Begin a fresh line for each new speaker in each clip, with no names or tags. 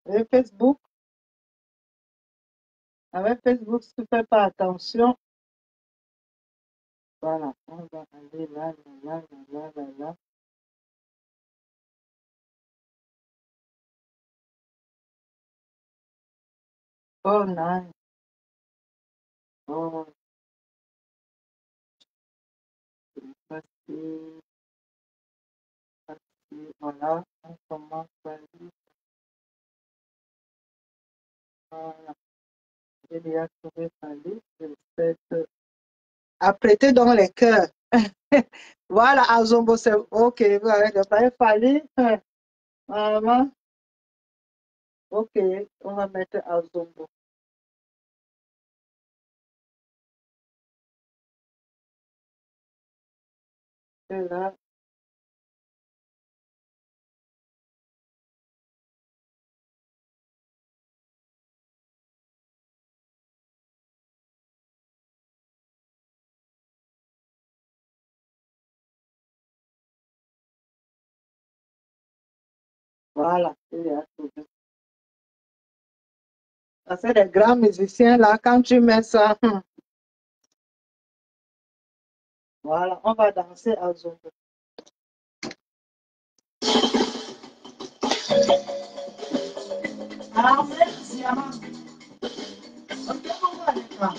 Et Facebook, avec Facebook, si tu ne fais pas attention, voilà, on va aller là, là, là, là, là, là. Oh, nice. Oh, facile, facile. Voilà, on commence par lui. Voilà, j'ai déjà trouvé sa liste. J'espère que... Apprêtez dans les cœurs. Voilà, Azombo, c'est OK. Voilà, il fallait. Vraiment, OK. On va mettre Azombo. Et là, voilà, il a trouvé. Ça, c'est des grands musiciens là. Quand tu mets ça, voilà, on va danser Azombo. Ah, merci, maman. Ok, on va aller là.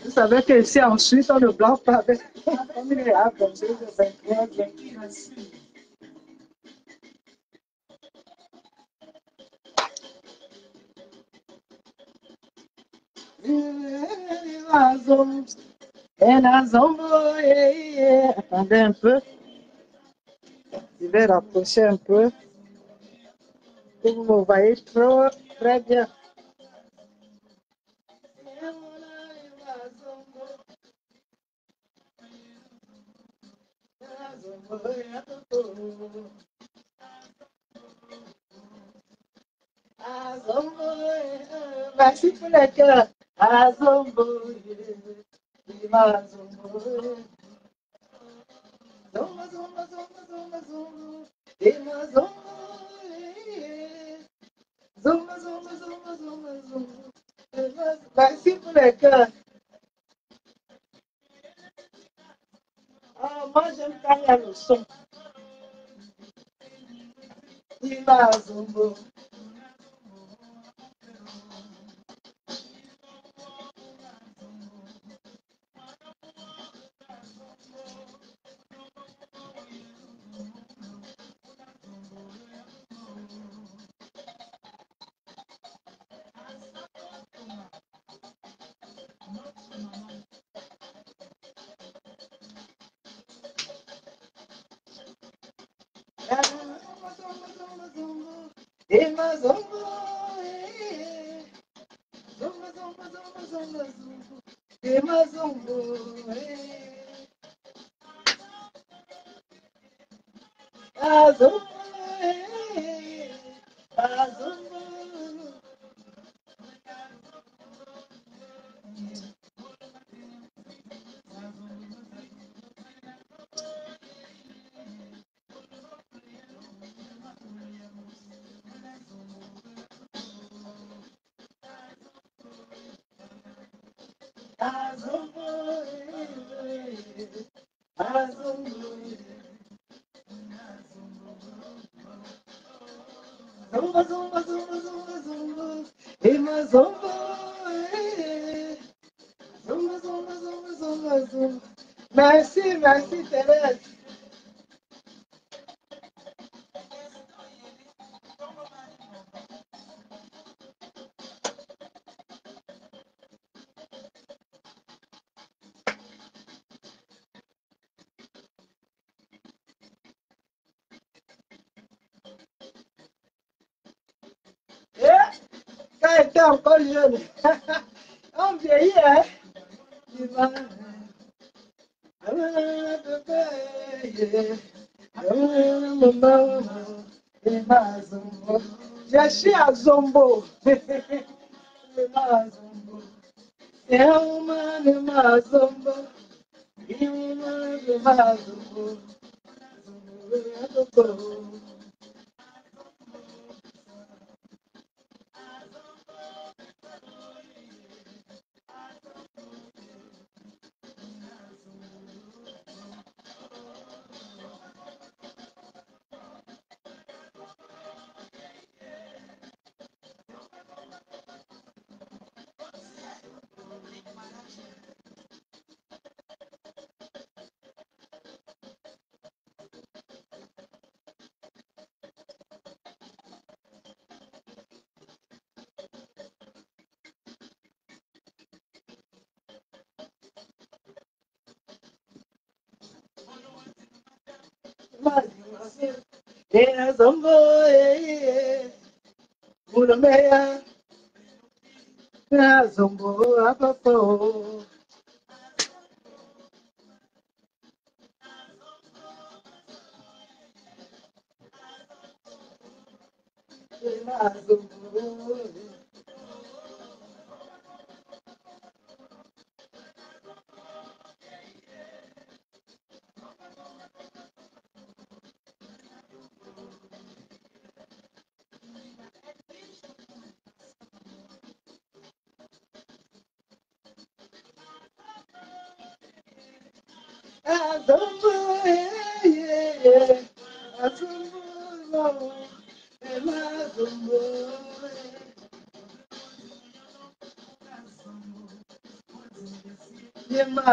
Vous savez qu'ici en Suisse, on ne blanc pas avec. Comme il est à 22, 23, 24. Attendez un peu, je vais rapprocher un peu. Vous me voyez trop, très bien. Merci pour les cœurs. Azombo, zombo, zombo, zombo, zombo, zombo. Zombo, zombo, zombo, zombo, zombo. Merci pour les cœurs. Ah, moi, j'aime quand il y a le son. Zombo. Merci, merci Thérèse. Quand elle était encore jeune, on vieillit, hein? Je suis à Zombo. Zombo, Mulomeya, Zombo, Apapo, Zombo, Zombo,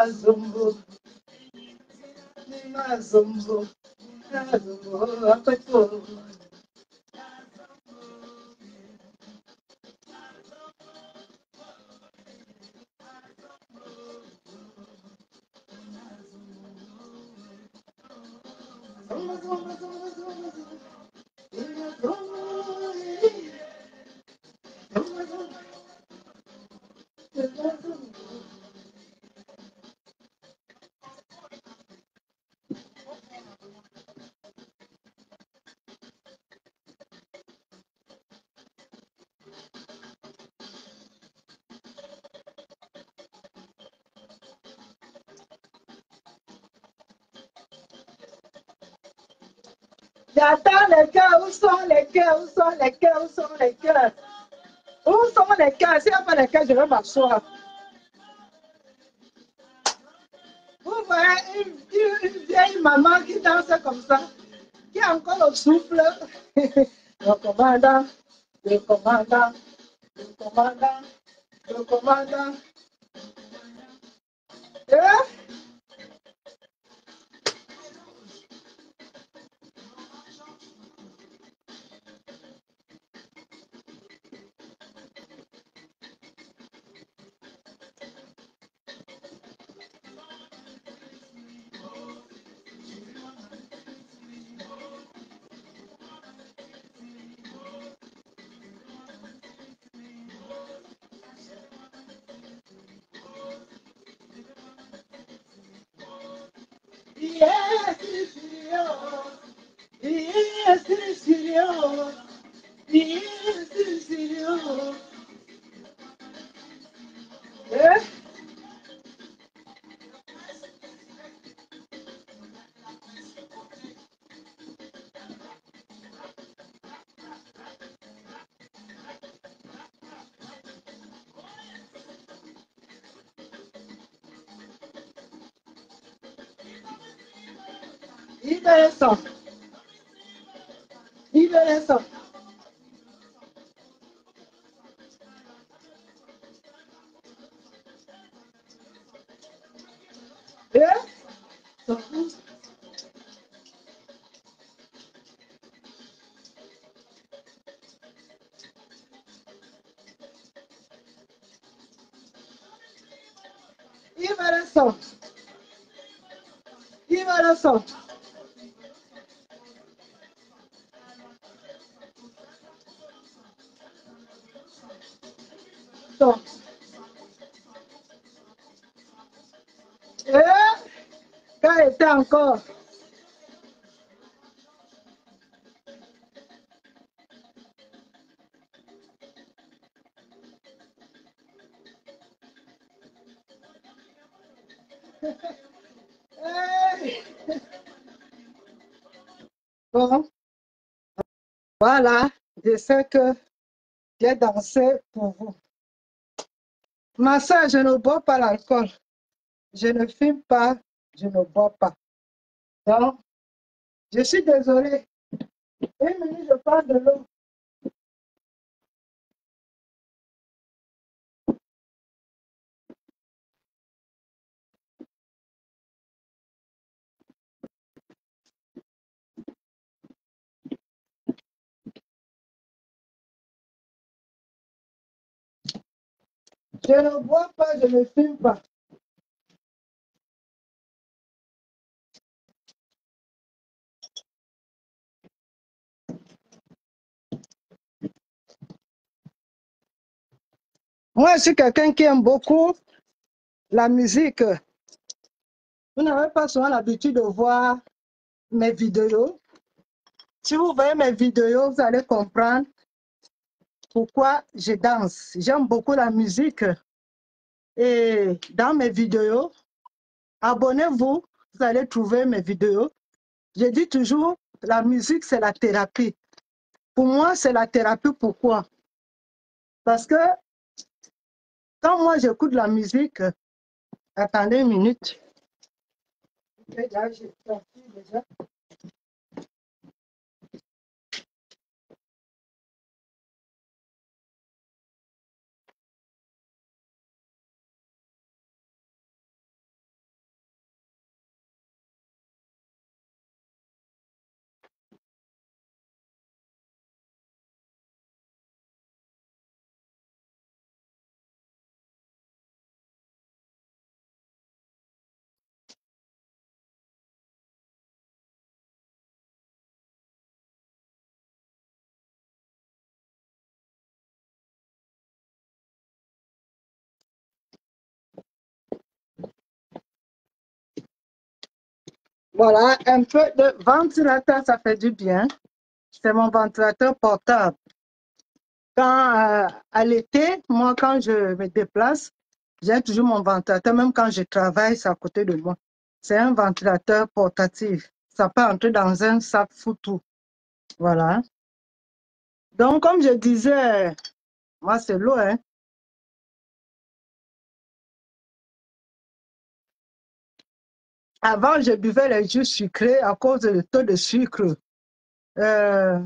Zombo, Zombo, Zombo, Zombo, J'attends les cœurs, où sont les cœurs, où sont les cœurs, où sont les cœurs? Où sont les cœurs? S'il n'y a pas les cœurs, je vais m'asseoir. Vous voyez une vieille maman qui danse comme ça, qui a encore le souffle. Le commandant, le commandant, le commandant, le commandant. Yes, it's you. Yes, it's you. Yes, it's you. Libération. Libération. Libération. Libération. Donc, quand elle était encore. Hey! Bon, voilà, je sais que j'ai dansé pour vous. Ma soeur, je ne bois pas l'alcool. Je ne fume pas, je ne bois pas. Donc, je suis désolée. Une minute, je parle de l'eau. Je ne bois pas, je ne fume pas. Moi, je suis quelqu'un qui aime beaucoup la musique. Vous n'avez pas souvent l'habitude de voir mes vidéos. Si vous voyez mes vidéos, vous allez comprendre pourquoi je danse. J'aime beaucoup la musique. Et dans mes vidéos, abonnez-vous, vous allez trouver mes vidéos. Je dis toujours, la musique, c'est la thérapie. Pour moi, c'est la thérapie. Pourquoi? Parce que quand moi, j'écoute la musique, attendez une minute. Déjà, j'ai sorti déjà. Voilà, un peu de ventilateur, ça fait du bien. C'est mon ventilateur portable. Quand, à l'été, moi, quand je me déplace, j'ai toujours mon ventilateur, même quand je travaille, c'est à côté de moi. C'est un ventilateur portatif. Ça peut entrer dans un sac foutu. Voilà. Donc, comme je disais, moi, c'est l'eau, hein. Avant, je buvais les jus sucrés à cause du taux de sucre. Euh,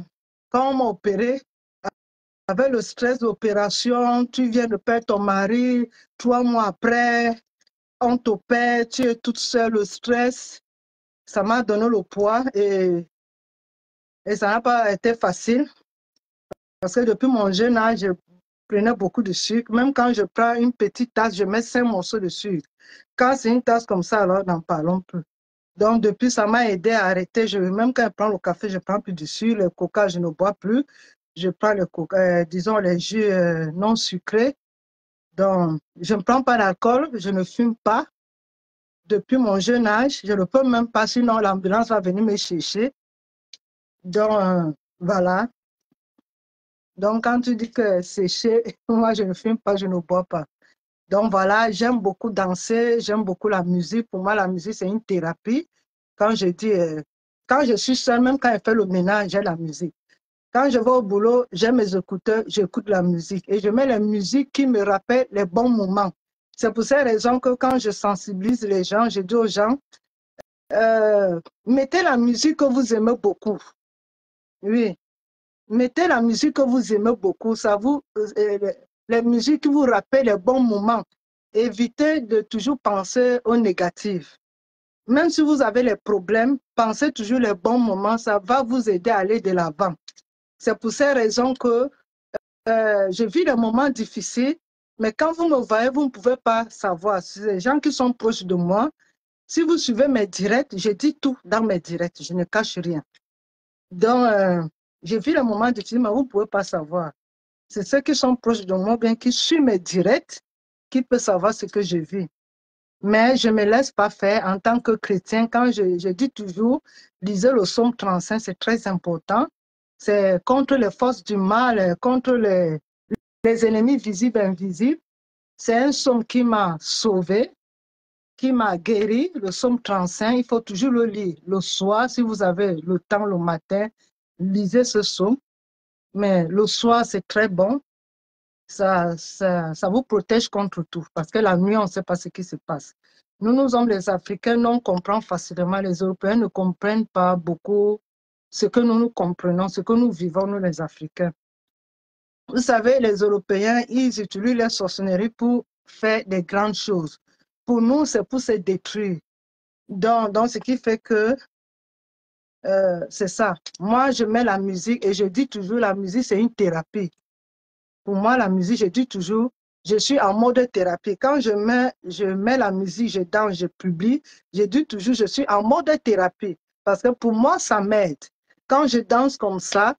Quand on m'a opéré, avec le stress d'opération, tu viens de perdre ton mari, 3 mois après, on t'opère, tu es toute seule, le stress, ça m'a donné le poids et ça n'a pas été facile parce que depuis mon jeune âge, je prenais beaucoup de sucre. Même quand je prends une petite tasse, je mets 5 morceaux de sucre. Quand c'est une tasse comme ça, alors n'en parlons plus. Donc, depuis, ça m'a aidé à arrêter. Même quand je prends le café, je prends plus de sucre. Le coca, je ne bois plus. Je prends le coca, disons les jus non sucrés. Donc, je ne prends pas d'alcool, je ne fume pas. Depuis mon jeune âge, je ne peux même pas, sinon l'ambulance va venir me chercher. Donc, voilà. Donc, quand tu dis que sécher, moi, je ne fume pas, je ne bois pas. Donc, voilà, j'aime beaucoup danser, j'aime beaucoup la musique. Pour moi, la musique, c'est une thérapie. Quand je dis, quand je suis seule, même quand je fais le ménage, j'ai la musique. Quand je vais au boulot, j'ai mes écouteurs, j'écoute la musique. Et je mets la musique qui me rappelle les bons moments. C'est pour cette raison que quand je sensibilise les gens, je dis aux gens, mettez la musique que vous aimez beaucoup. Oui, mettez la musique que vous aimez beaucoup. Ça vous, les musiques qui vous rappellent les bons moments. Évitez de toujours penser au négatif. Même si vous avez les problèmes, pensez toujours les bons moments. Ça va vous aider à aller de l'avant. C'est pour ces raisons que je vis des moments difficiles, mais quand vous me voyez, vous ne pouvez pas savoir. Les gens qui sont proches de moi, si vous suivez mes directs, je dis tout dans mes directs, je ne cache rien. Donc, je vis les moments difficiles, mais vous ne pouvez pas savoir. C'est ceux qui sont proches de moi, bien qui suivent mes directs, qui peuvent savoir ce que je vis. Mais je ne me laisse pas faire en tant que chrétien. Quand je dis toujours, lisez le psaume 35, c'est très important. C'est contre les forces du mal, contre les ennemis visibles et invisibles. C'est un psaume qui m'a sauvé. qui m'a guéri, le psaume 35, il faut toujours le lire. Le soir, si vous avez le temps le matin, lisez ce psaume. Mais le soir, c'est très bon. Ça vous protège contre tout. Parce que la nuit, on ne sait pas ce qui se passe. Nous sommes les Africains, nous on comprend facilement. Les Européens ne comprennent pas beaucoup ce que nous comprenons, ce que nous vivons, nous les Africains. Vous savez, les Européens, ils utilisent la sorcellerie pour faire des grandes choses. Pour nous, c'est pour se détruire. Donc, ce qui fait que c'est ça. Moi, je mets la musique et je dis toujours, la musique, c'est une thérapie. Pour moi, la musique, je dis toujours, je suis en mode thérapie. Quand je mets la musique, je danse, je publie, je dis toujours, je suis en mode thérapie. Parce que pour moi, ça m'aide. Quand je danse comme ça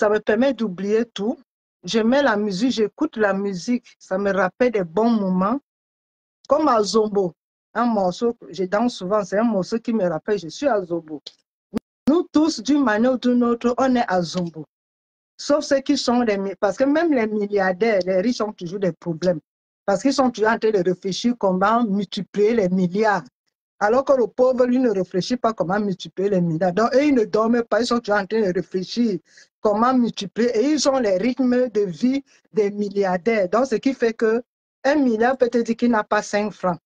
me permet d'oublier tout. Je mets la musique, j'écoute la musique, ça me rappelle des bons moments. Comme à Zombo, un morceau, je danse souvent, c'est un morceau qui me rappelle, je suis à Zombo. Nous tous, d'une manière ou d'une autre, on est à Zombo. Sauf ceux qui sont parce que même les milliardaires, les riches ont toujours des problèmes. Parce qu'ils sont toujours en train de réfléchir comment multiplier les milliards. Alors que le pauvre, lui, ne réfléchit pas comment multiplier les milliards. Donc, eux, ils ne dorment pas, ils sont toujours en train de réfléchir comment multiplier. Et ils ont les rythmes de vie des milliardaires. Donc, ce qui fait que 1 milliard peut te dire qu'il n'a pas 5 francs.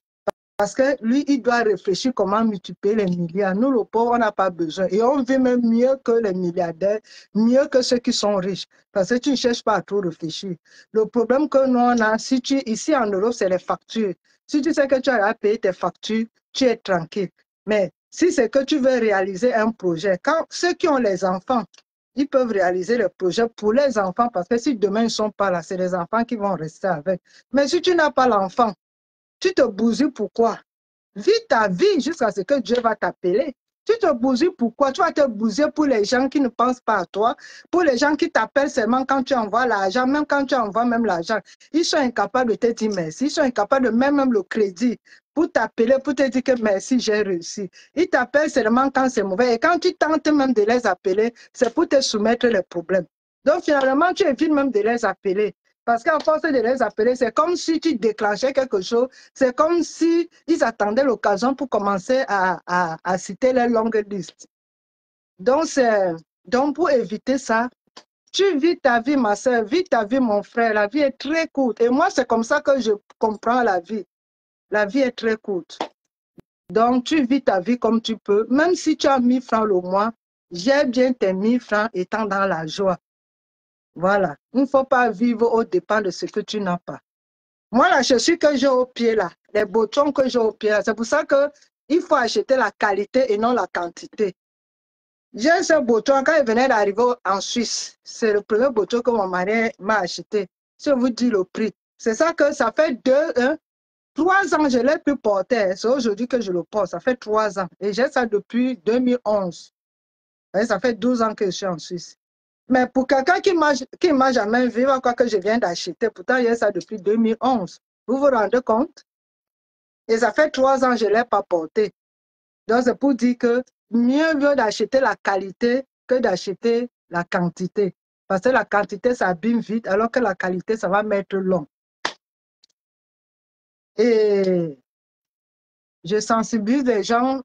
Parce que lui, il doit réfléchir comment multiplier les milliards. Nous, le pauvre, on n'a pas besoin. Et on vit même mieux que les milliardaires, mieux que ceux qui sont riches. Parce que tu ne cherches pas à trop réfléchir. Le problème que nous, on a, ici en Europe, c'est les factures. Si tu sais que tu as à payer tes factures, tu es tranquille. Mais si c'est que tu veux réaliser un projet, quand ceux qui ont les enfants, ils peuvent réaliser le projet pour les enfants, parce que si demain ils ne sont pas là, c'est les enfants qui vont rester avec. Mais si tu n'as pas l'enfant, tu te bousilles pourquoi? Vis ta vie jusqu'à ce que Dieu va t'appeler. Tu te bousilles pourquoi? Tu vas te bousiller pour les gens qui ne pensent pas à toi, pour les gens qui t'appellent seulement quand tu envoies l'argent, même quand tu envoies même l'argent. Ils sont incapables de te dire merci. Ils sont incapables de même le crédit pour t'appeler, pour te dire que merci, j'ai réussi. Ils t'appellent seulement quand c'est mauvais. Et quand tu tentes même de les appeler, c'est pour te soumettre les problèmes. Donc finalement, tu évites même de les appeler. Parce qu'à force de les appeler, c'est comme si tu déclenchais quelque chose. C'est comme si ils attendaient l'occasion pour commencer à citer les longues listes. Donc, pour éviter ça, tu vis ta vie, ma soeur, vis ta vie, mon frère. La vie est très courte. Et moi, c'est comme ça que je comprends la vie. La vie est très courte. Donc, tu vis ta vie comme tu peux. Même si tu as 1 000 francs le mois, j'ai bien tes 1 000 francs étant dans la joie. Voilà. Il ne faut pas vivre au dépend de ce que tu n'as pas. Moi, la chaussure que j'ai au pied là, les boutons que j'ai au pied là, c'est pour ça qu'il faut acheter la qualité et non la quantité. J'ai ce bouton quand il venait d'arriver en Suisse. C'est le premier bouton que mon mari m'a acheté. Je vous dis le prix. C'est ça que ça fait 3 ans, je ne l'ai plus porté. C'est aujourd'hui que je le porte. Ça fait 3 ans. Et j'ai ça depuis 2011. Et ça fait 12 ans que je suis en Suisse. Mais pour quelqu'un qui ne m'a jamais vu, quoi que je viens d'acheter, pourtant il y a ça depuis 2011. Vous vous rendez compte? Et ça fait 3 ans que je ne l'ai pas porté. Donc c'est pour dire que mieux vaut d'acheter la qualité que d'acheter la quantité. Parce que la quantité, ça abîme vite, alors que la qualité, ça va mettre long. Et je sensibilise les gens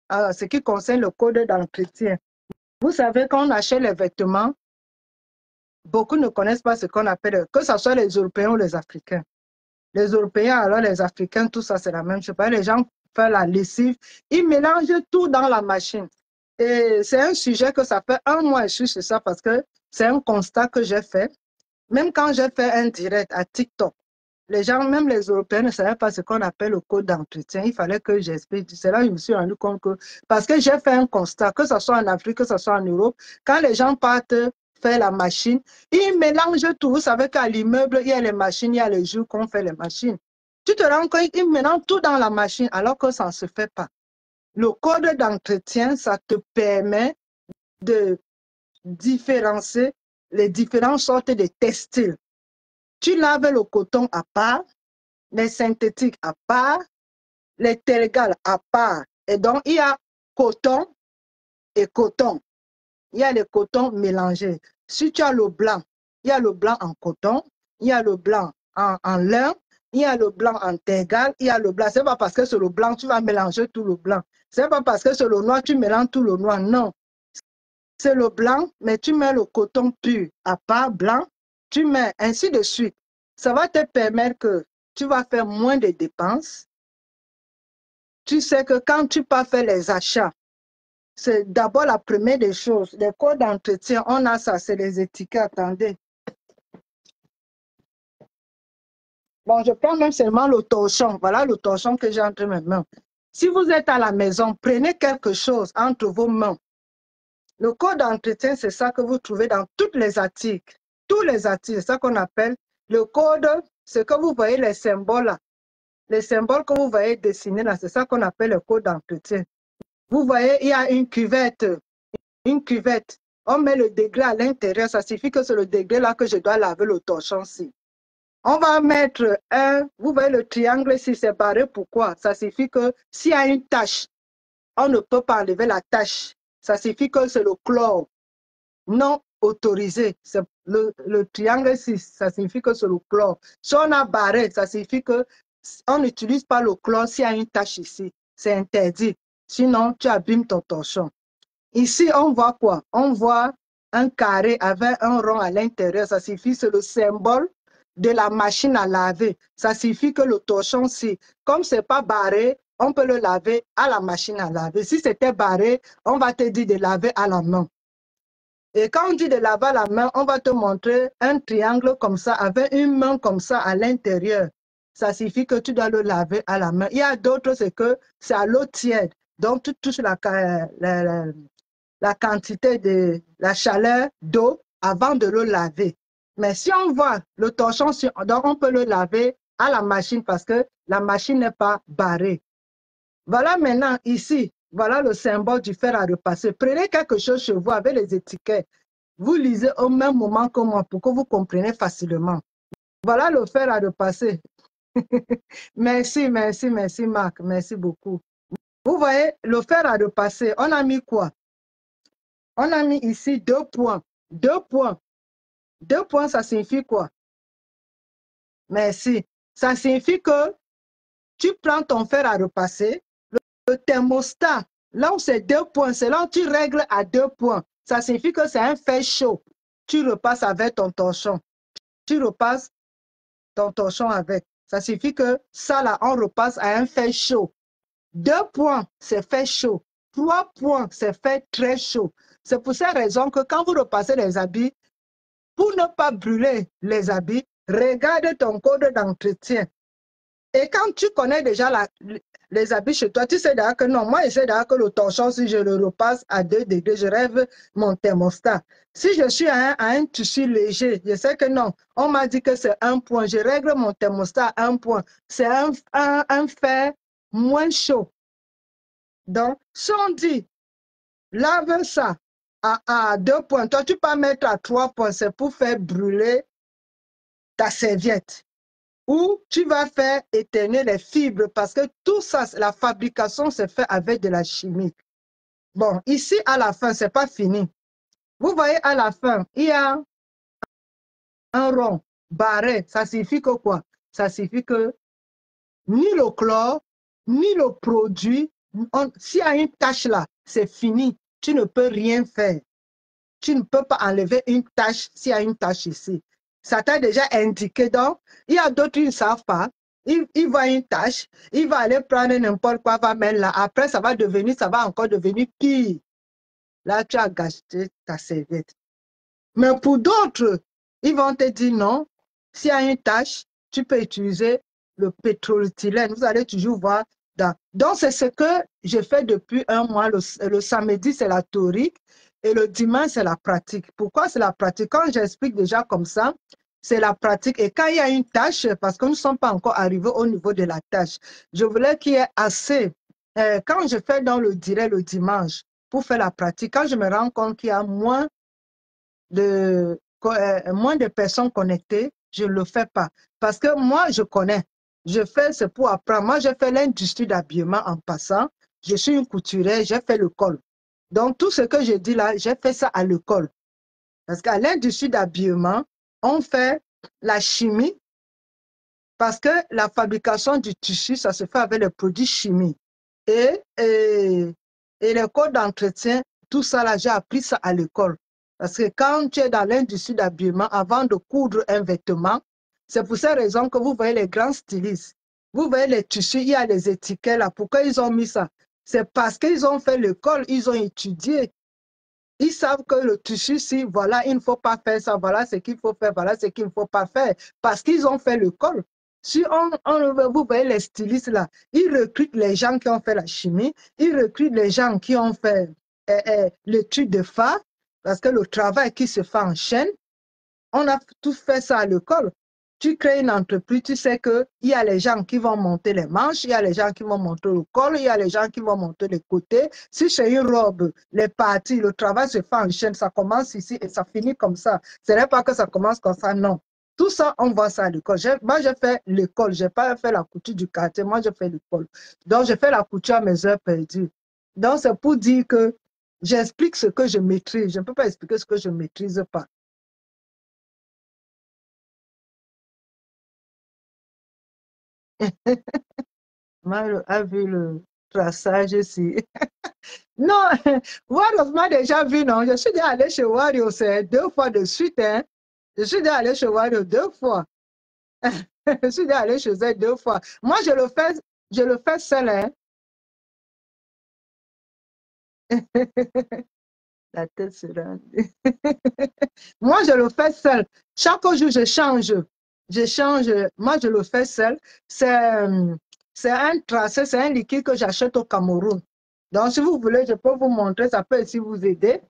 à ce qui concerne le code d'entretien. Vous savez, quand on achète les vêtements, beaucoup ne connaissent pas ce qu'on appelle, que ce soit les Européens ou les Africains. Les Européens, alors les Africains, tout ça, c'est la même chose. Les gens font la lessive, ils mélangent tout dans la machine. Et c'est un sujet que ça fait 1 mois que je suis sur ça parce que c'est un constat que j'ai fait. Même quand j'ai fait un direct à TikTok, les gens, même les Européens, ne savaient pas ce qu'on appelle le code d'entretien. Il fallait que j'explique. C'est là que je me suis rendu compte que, parce que j'ai fait un constat, que ce soit en Afrique, que ce soit en Europe, quand les gens partent faire la machine, ils mélangent tout. Vous savez qu'à l'immeuble, il y a les machines, il y a les jours qu'on fait les machines. Tu te rends compte, ils mélangent tout dans la machine alors que ça ne se fait pas. Le code d'entretien, ça te permet de différencier les différentes sortes de textiles. Tu laves le coton à part, les synthétiques à part, les tergales à part. Et donc, il y a coton et coton. Il y a les cotons mélangés. Si tu as le blanc, il y a le blanc en coton, il y a le blanc en lin, Il y a le blanc intégral, il y a le blanc. Ce n'est pas parce que c'est le blanc, tu vas mélanger tout le blanc. Ce n'est pas parce que c'est le noir, tu mélanges tout le noir. Non. C'est le blanc, mais tu mets le coton pur à part blanc, tu mets ainsi de suite. Ça va te permettre que tu vas faire moins de dépenses. Tu sais que quand tu pars faire les achats, c'est d'abord la première des choses. Les codes d'entretien, on a ça, c'est les étiquettes. Attendez. Bon, je prends même seulement le torchon. Voilà le torchon que j'ai entre mes mains. Si vous êtes à la maison, prenez quelque chose entre vos mains. Le code d'entretien, c'est ça que vous trouvez dans tous les articles. Tous les articles, c'est ça qu'on appelle le code. C'est que vous voyez les symboles là. Les symboles que vous voyez dessinés là, c'est ça qu'on appelle le code d'entretien. Vous voyez, il y a une cuvette. Une cuvette. On met le degré à l'intérieur. Ça signifie que c'est le degré là que je dois laver le torchon-ci. On va mettre un, vous voyez le triangle ici, c'est barré. Pourquoi? Ça signifie que s'il y a une tache, on ne peut pas enlever la tache. Ça signifie que c'est le chlore non autorisé. C'est le triangle ici, ça signifie que c'est le chlore. Si on a barré, ça signifie que on n'utilise pas le chlore s'il y a une tache ici. C'est interdit. Sinon, tu abîmes ton torchon. Ici, on voit quoi? On voit un carré avec un rond à l'intérieur. Ça signifie que c'est le symbole de la machine à laver. Ça signifie que le torchon, si, comme ce n'est pas barré, on peut le laver à la machine à laver. Si c'était barré, on va te dire de laver à la main. Et quand on dit de laver à la main, on va te montrer un triangle comme ça, avec une main comme ça à l'intérieur. Ça signifie que tu dois le laver à la main. Il y a d'autres, c'est que c'est à l'eau tiède. Donc, tu touches la quantité de la chaleur d'eau avant de le laver. Mais si on voit le torchon, donc on peut le laver à la machine parce que la machine n'est pas barrée. Voilà maintenant ici, voilà le symbole du fer à repasser. Prenez quelque chose chez vous avec les étiquettes. Vous lisez au même moment que moi pour que vous compreniez facilement. Voilà le fer à repasser. Merci, merci, merci Marc. Merci beaucoup. Vous voyez, le fer à repasser, on a mis quoi? On a mis ici 2 points. 2 points. 2 points, ça signifie quoi? Merci. Ça signifie que tu prends ton fer à repasser, le thermostat, là où c'est 2 points, c'est là où tu règles à 2 points. Ça signifie que c'est un fer chaud. Tu repasses avec ton torchon. Tu repasses ton torchon avec. Ça signifie que ça là, on repasse à un fer chaud. 2 points, c'est fait chaud. 3 points, c'est fait très chaud. C'est pour cette raison que quand vous repassez les habits, pour ne pas brûler les habits, regarde ton code d'entretien. Et quand tu connais déjà les habits chez toi, tu sais déjà que non, moi je sais déjà que le torchon, si je le repasse à 2 degrés, je rêve mon thermostat. Si je suis à un tissu léger, je sais que non, on m'a dit que c'est 1 point, je règle mon thermostat à 1 point. C'est un fer moins chaud. Donc, si on dit, lave ça à 2 points, toi tu peux mettre à 3 points, c'est pour faire brûler ta serviette. Ou tu vas faire éteindre les fibres parce que tout ça, la fabrication se fait avec de la chimie. Bon, ici à la fin, ce n'est pas fini. Vous voyez à la fin, il y a un rond barré. Ça signifie que quoi? Ça signifie que ni le chlore, ni le produit, s'il y a une tache là, c'est fini. Tu ne peux rien faire. Tu ne peux pas enlever une tache s'il y a une tache ici. Ça t'a déjà indiqué. Donc, il y a d'autres qui ne savent pas. Il voit une tache, il va aller prendre n'importe quoi, va mettre là. Après, ça va encore devenir pire. Là, tu as gâché ta serviette. Mais pour d'autres, ils vont te dire non. S'il y a une tache, tu peux utiliser le pétrolithylène. Vous allez toujours voir. Donc, c'est ce que je fais depuis 1 mois. Le samedi, c'est la théorie et le dimanche, c'est la pratique. Pourquoi c'est la pratique? Quand j'explique déjà comme ça, c'est la pratique. Et quand il y a une tâche, parce que nous ne sommes pas encore arrivés au niveau de la tâche, je voulais qu'il y ait assez. Quand je fais dans le direct le dimanche pour faire la pratique, quand je me rends compte qu'il y a moins de personnes connectées, je ne le fais pas. Parce que moi, je connais. Je fais, c'est pour apprendre. Moi, j'ai fait l'industrie d'habillement en passant. Je suis une couturière, j'ai fait l'école. Donc, tout ce que je dis là, j'ai fait ça à l'école. Parce qu'à l'industrie d'habillement, on fait la chimie Parce que la fabrication du tissu, ça se fait avec les produits chimiques. Et, et, et les codes d'entretien, tout ça, là, j'ai appris ça à l'école. Parce que quand tu es dans l'industrie d'habillement, avant de coudre un vêtement, c'est pour cette raison que vous voyez les grands stylistes. Vous voyez les tissus, il y a les étiquettes là. Pourquoi ils ont mis ça? C'est parce qu'ils ont fait l'école, ils ont étudié. Ils savent que le tissu, si voilà, il ne faut pas faire ça, voilà ce qu'il faut faire, voilà ce qu'il ne faut pas faire, parce qu'ils ont fait l'école. Si vous voyez les stylistes là, ils recrutent les gens qui ont fait la chimie, ils recrutent les gens qui ont fait l'étude de phare, parce que le travail qui se fait en chaîne, on a tous fait ça à l'école. Tu crées une entreprise, tu sais qu'il y a les gens qui vont monter les manches, il y a les gens qui vont monter le col, il y a les gens qui vont monter les côtés. Si c'est une robe, les parties, le travail se fait en chaîne, ça commence ici et ça finit comme ça. Ce n'est pas que ça commence comme ça, non. Tout ça, on voit ça à l'école. Moi, j'ai fait l'école, je n'ai pas fait la couture du quartier, moi, j'ai fait l'école. Donc, j'ai fait la couture à mes heures perdues. Donc, c'est pour dire que j'explique ce que je maîtrise. Je ne peux pas expliquer ce que je ne maîtrise pas. Mario a vu le traçage ici. Non, Wario m'a déjà vu, non. Je suis déjà allé chez Wario, c'est 2 fois de suite, hein. Je suis déjà allé chez Wario 2 fois. Je suis déjà allé chez elle 2 fois. Moi, je le fais seul, hein. La tête sera. Moi, je le fais seul. Chaque jour, je change. Je change. Moi, je le fais seul. C'est un tracé, c'est un liquide que j'achète au Cameroun. Donc, si vous voulez, je peux vous montrer, ça peut aussi vous aider.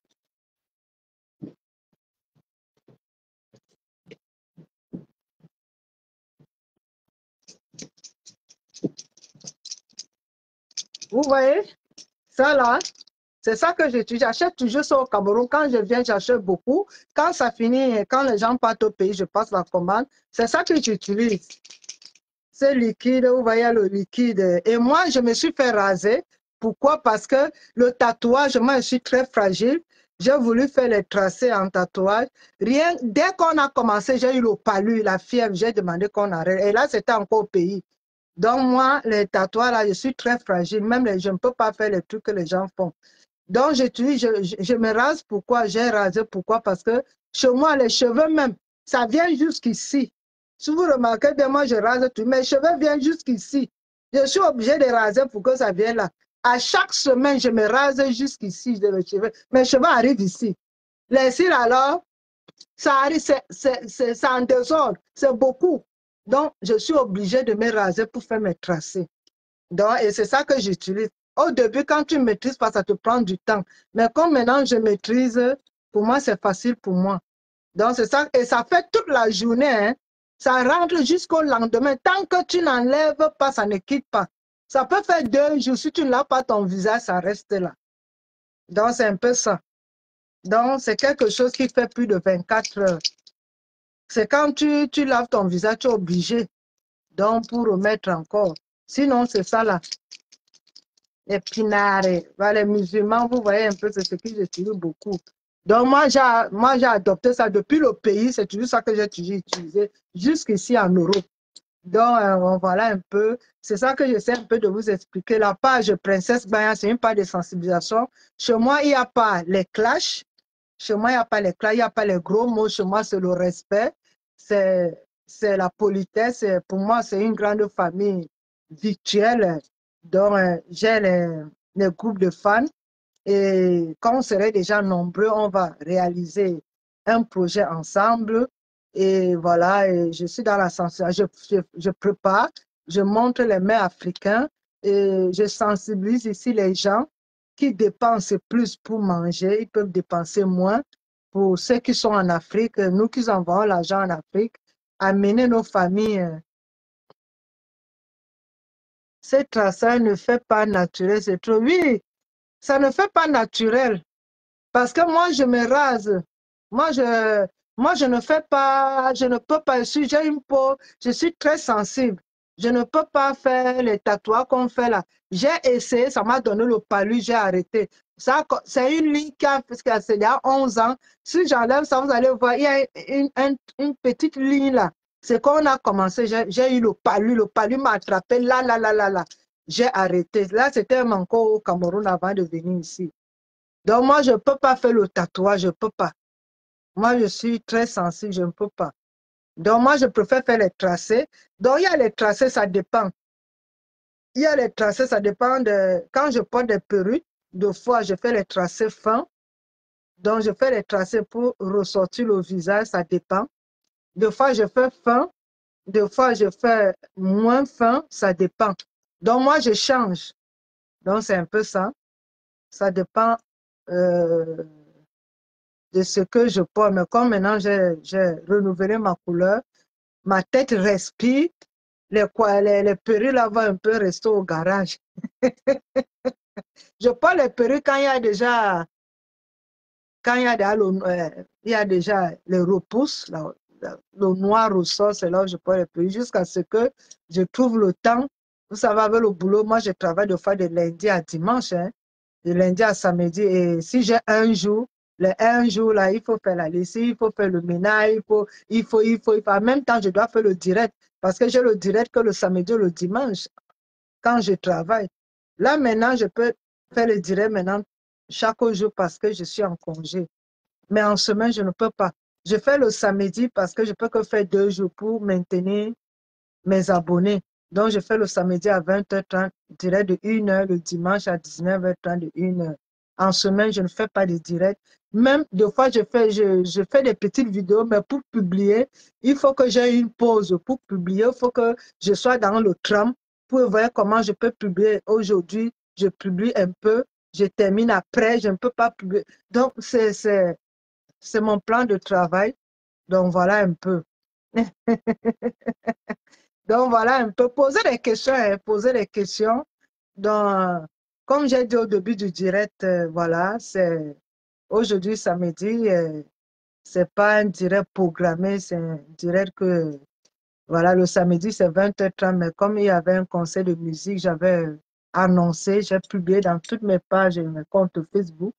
Vous voyez, ça là, c'est ça que j'utilise. J'achète toujours ça au Cameroun. Quand je viens, j'achète beaucoup. Quand ça finit, quand les gens partent au pays, je passe la commande. C'est ça que j'utilise. Ce liquide, vous voyez le liquide. Et moi, je me suis fait raser. Pourquoi? Parce que le tatouage, moi, je suis très fragile. J'ai voulu faire les tracés en tatouage. Rien, dès qu'on a commencé, j'ai eu le palu, la fièvre, j'ai demandé qu'on arrête. Et là, c'était encore au pays. Donc, moi, les tatouages, là, je suis très fragile. Même je ne peux pas faire les trucs que les gens font. Donc, je me rase. Pourquoi? J'ai rasé. Pourquoi? Parce que chez moi, les cheveux même, ça vient jusqu'ici. Si vous remarquez bien, moi, je rase tout. Mes cheveux viennent jusqu'ici. Je suis obligée de raser pour que ça vienne là. À chaque semaine, je me rase jusqu'ici de mes cheveux. Mes cheveux arrivent ici. Les cils, alors, ça arrive, c'est en désordre. C'est beaucoup. Donc, je suis obligée de me raser pour faire mes tracés. Donc, et c'est ça que j'utilise. Au début, quand tu ne maîtrises pas, ça te prend du temps. Mais comme maintenant je maîtrise, pour moi, c'est facile pour moi. Donc, c'est ça. Et ça fait toute la journée, hein. Ça rentre jusqu'au lendemain. Tant que tu n'enlèves pas, ça ne quitte pas. Ça peut faire 2 jours. Si tu ne laves pas ton visage, ça reste là. Donc, c'est un peu ça. Donc, c'est quelque chose qui fait plus de 24 heures. C'est quand tu laves ton visage, tu es obligé. Donc, pour remettre encore. Sinon, c'est ça là. Les pinards, les musulmans, vous voyez un peu, c'est ce que j'utilise beaucoup. Donc, moi, j'ai adopté ça depuis le pays, c'est toujours ça que j'ai toujours utilisé, jusqu'ici en Europe. Donc, voilà un peu, c'est ça que j'essaie un peu de vous expliquer. La page Princesse Baya, c'est une page de sensibilisation. Chez moi, il n'y a pas les clashs, chez moi, il n'y a pas les clashs, il n'y a pas les gros mots, chez moi, c'est le respect, c'est la politesse. Pour moi, c'est une grande famille virtuelle. Donc, j'ai les groupes de fans et quand on serait déjà nombreux, on va réaliser un projet ensemble. Et voilà, et je suis dans la sensibilisation, je prépare, je montre les mets africains et je sensibilise ici les gens qui dépensent plus pour manger, ils peuvent dépenser moins. Pour ceux qui sont en Afrique, nous qui envoyons l'argent en Afrique, amener nos familles. Ce traçage ne fait pas naturel, c'est trop. Oui, ça ne fait pas naturel. Parce que moi, je me rase. Moi, je ne fais pas, je ne peux pas, j'ai une peau, je suis très sensible. Je ne peux pas faire les tatouages qu'on fait là. J'ai essayé, ça m'a donné le palu, j'ai arrêté. Ça, c'est une ligne qui a, parce que c'est il y a 11 ans. Si j'enlève ça, vous allez voir, il y a une petite ligne là. C'est quand on a commencé, j'ai eu le palu m'a attrapé, là, là, là, là, là. J'ai arrêté. Là, c'était encore au Cameroun avant de venir ici. Donc, moi, je ne peux pas faire le tatouage, je ne peux pas. Moi, je suis très sensible, je ne peux pas. Donc, moi, je préfère faire les tracés. Donc, il y a les tracés, ça dépend. Il y a les tracés, ça dépend de... Quand je porte des perruques, deux fois, je fais les tracés fins. Donc, je fais les tracés pour ressortir le visage, ça dépend. Deux fois, je fais fin. Deux fois, je fais moins fin, ça dépend. Donc, moi, je change. Donc, c'est un peu ça. Ça dépend euh, de ce que je porte. Mais comme maintenant, j'ai renouvelé ma couleur, ma tête respire, les perruques là vont un peu rester au garage. Je porte les perruques quand il y a déjà, il y a déjà les repousses, le noir ressort, c'est là où je porte les perruques, jusqu'à ce que je trouve le temps. Vous savez, avec le boulot, moi, je travaille de fois de lundi à dimanche, hein, de lundi à samedi. Et si j'ai un jour, le un jour, là, il faut faire la lessive, il faut faire le ménage, il faut. En même temps, je dois faire le direct, parce que j'ai le direct que le samedi ou le dimanche, quand je travaille. Là, maintenant, je peux faire le direct maintenant chaque jour parce que je suis en congé. Mais en semaine, je ne peux pas. Je fais le samedi parce que je peux que faire 2 jours pour maintenir mes abonnés. Donc, je fais le samedi à 20h30, direct de 1h, le dimanche à 19h30 de 1h. En semaine, je ne fais pas de direct. Même des fois, je fais des petites vidéos, mais pour publier, il faut que j'ai une pause. Pour publier, il faut que je sois dans le tram pour voir comment je peux publier. Aujourd'hui, je publie un peu, je termine après, je ne peux pas publier. Donc, c'est mon plan de travail. Donc, voilà un peu. Donc voilà un peu, poser des questions, hein, poser des questions. Donc, comme j'ai dit au début du direct, voilà, c'est aujourd'hui samedi, c'est pas un direct programmé, c'est un direct que, voilà, le samedi c'est 20h30, mais comme il y avait un concert de musique, j'avais annoncé, j'ai publié dans toutes mes pages et mes comptes Facebook.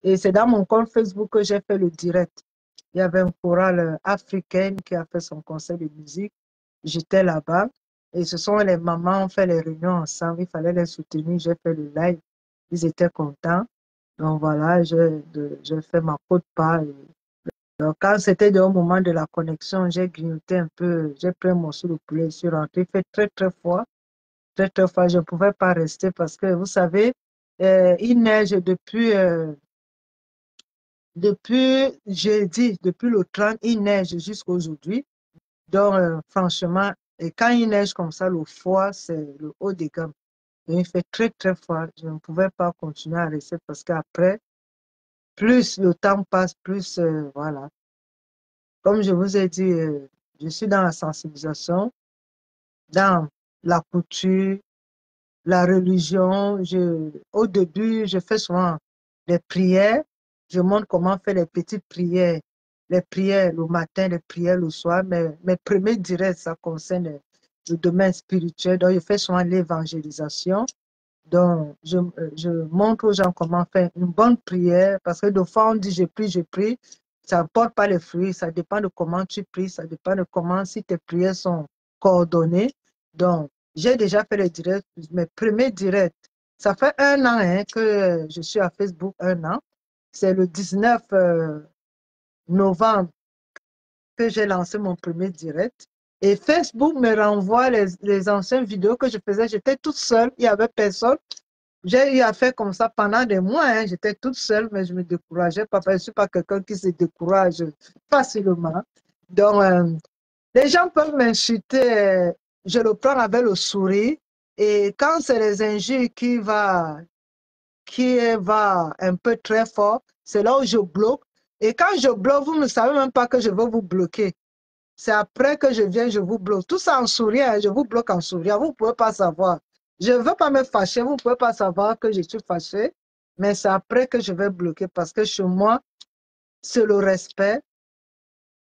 Et c'est dans mon compte Facebook que j'ai fait le direct. Il y avait un choral africain qui a fait son concert de musique. J'étais là-bas et ce sont les mamans, on fait les réunions ensemble. Il fallait les soutenir. J'ai fait le live. Ils étaient contents. Donc voilà, j'ai fait ma cote part. Donc quand c'était au moment de la connexion, j'ai grignoté un peu. J'ai pris mon morceau de poulet. Je suis rentré. Il fait très très froid. Très très froid. Je ne pouvais pas rester parce que vous savez, il neige depuis jeudi, depuis le 30, il neige jusqu'à aujourd'hui. Donc, franchement, et quand il neige comme ça, le froid, c'est le haut des gammes. Et il fait très, très froid. Je ne pouvais pas continuer à rester parce qu'après, plus le temps passe, plus, voilà. Comme je vous ai dit, je suis dans la sensibilisation, dans la couture, la religion. Au début, je fais souvent des prières. Je montre comment faire les petites prières. Les prières le matin, les prières le soir. Mais mes premiers directs, ça concerne le domaine spirituel. Donc, je fais souvent l'évangélisation. Donc, je montre aux gens comment faire une bonne prière. Parce que de fois, on dit je prie, je prie. Ça ne porte pas les fruits. Ça dépend de comment tu pries. Ça dépend de comment, si tes prières sont coordonnées. Donc, j'ai déjà fait les directs, mes premiers directs. Ça fait un an hein, que je suis à Facebook, un an. C'est le 19 novembre que j'ai lancé mon premier direct. Et Facebook me renvoie les anciennes vidéos que je faisais. J'étais toute seule, il n'y avait personne. J'ai eu à faire comme ça pendant des mois. Hein. J'étais toute seule, mais je me décourageais pas. Je ne suis pas quelqu'un qui se décourage facilement. Donc, les gens peuvent m'insulter, je le prends avec le sourire. Et quand c'est les injures qui va un peu très fort, c'est là où je bloque. Et quand je bloque, vous ne savez même pas que je vais vous bloquer. C'est après que je viens, je vous bloque. Tout ça en souriant, hein, je vous bloque en souriant. Vous ne pouvez pas savoir. Je ne veux pas me fâcher, vous ne pouvez pas savoir que je suis fâché, mais c'est après que je vais bloquer parce que chez moi, c'est le respect,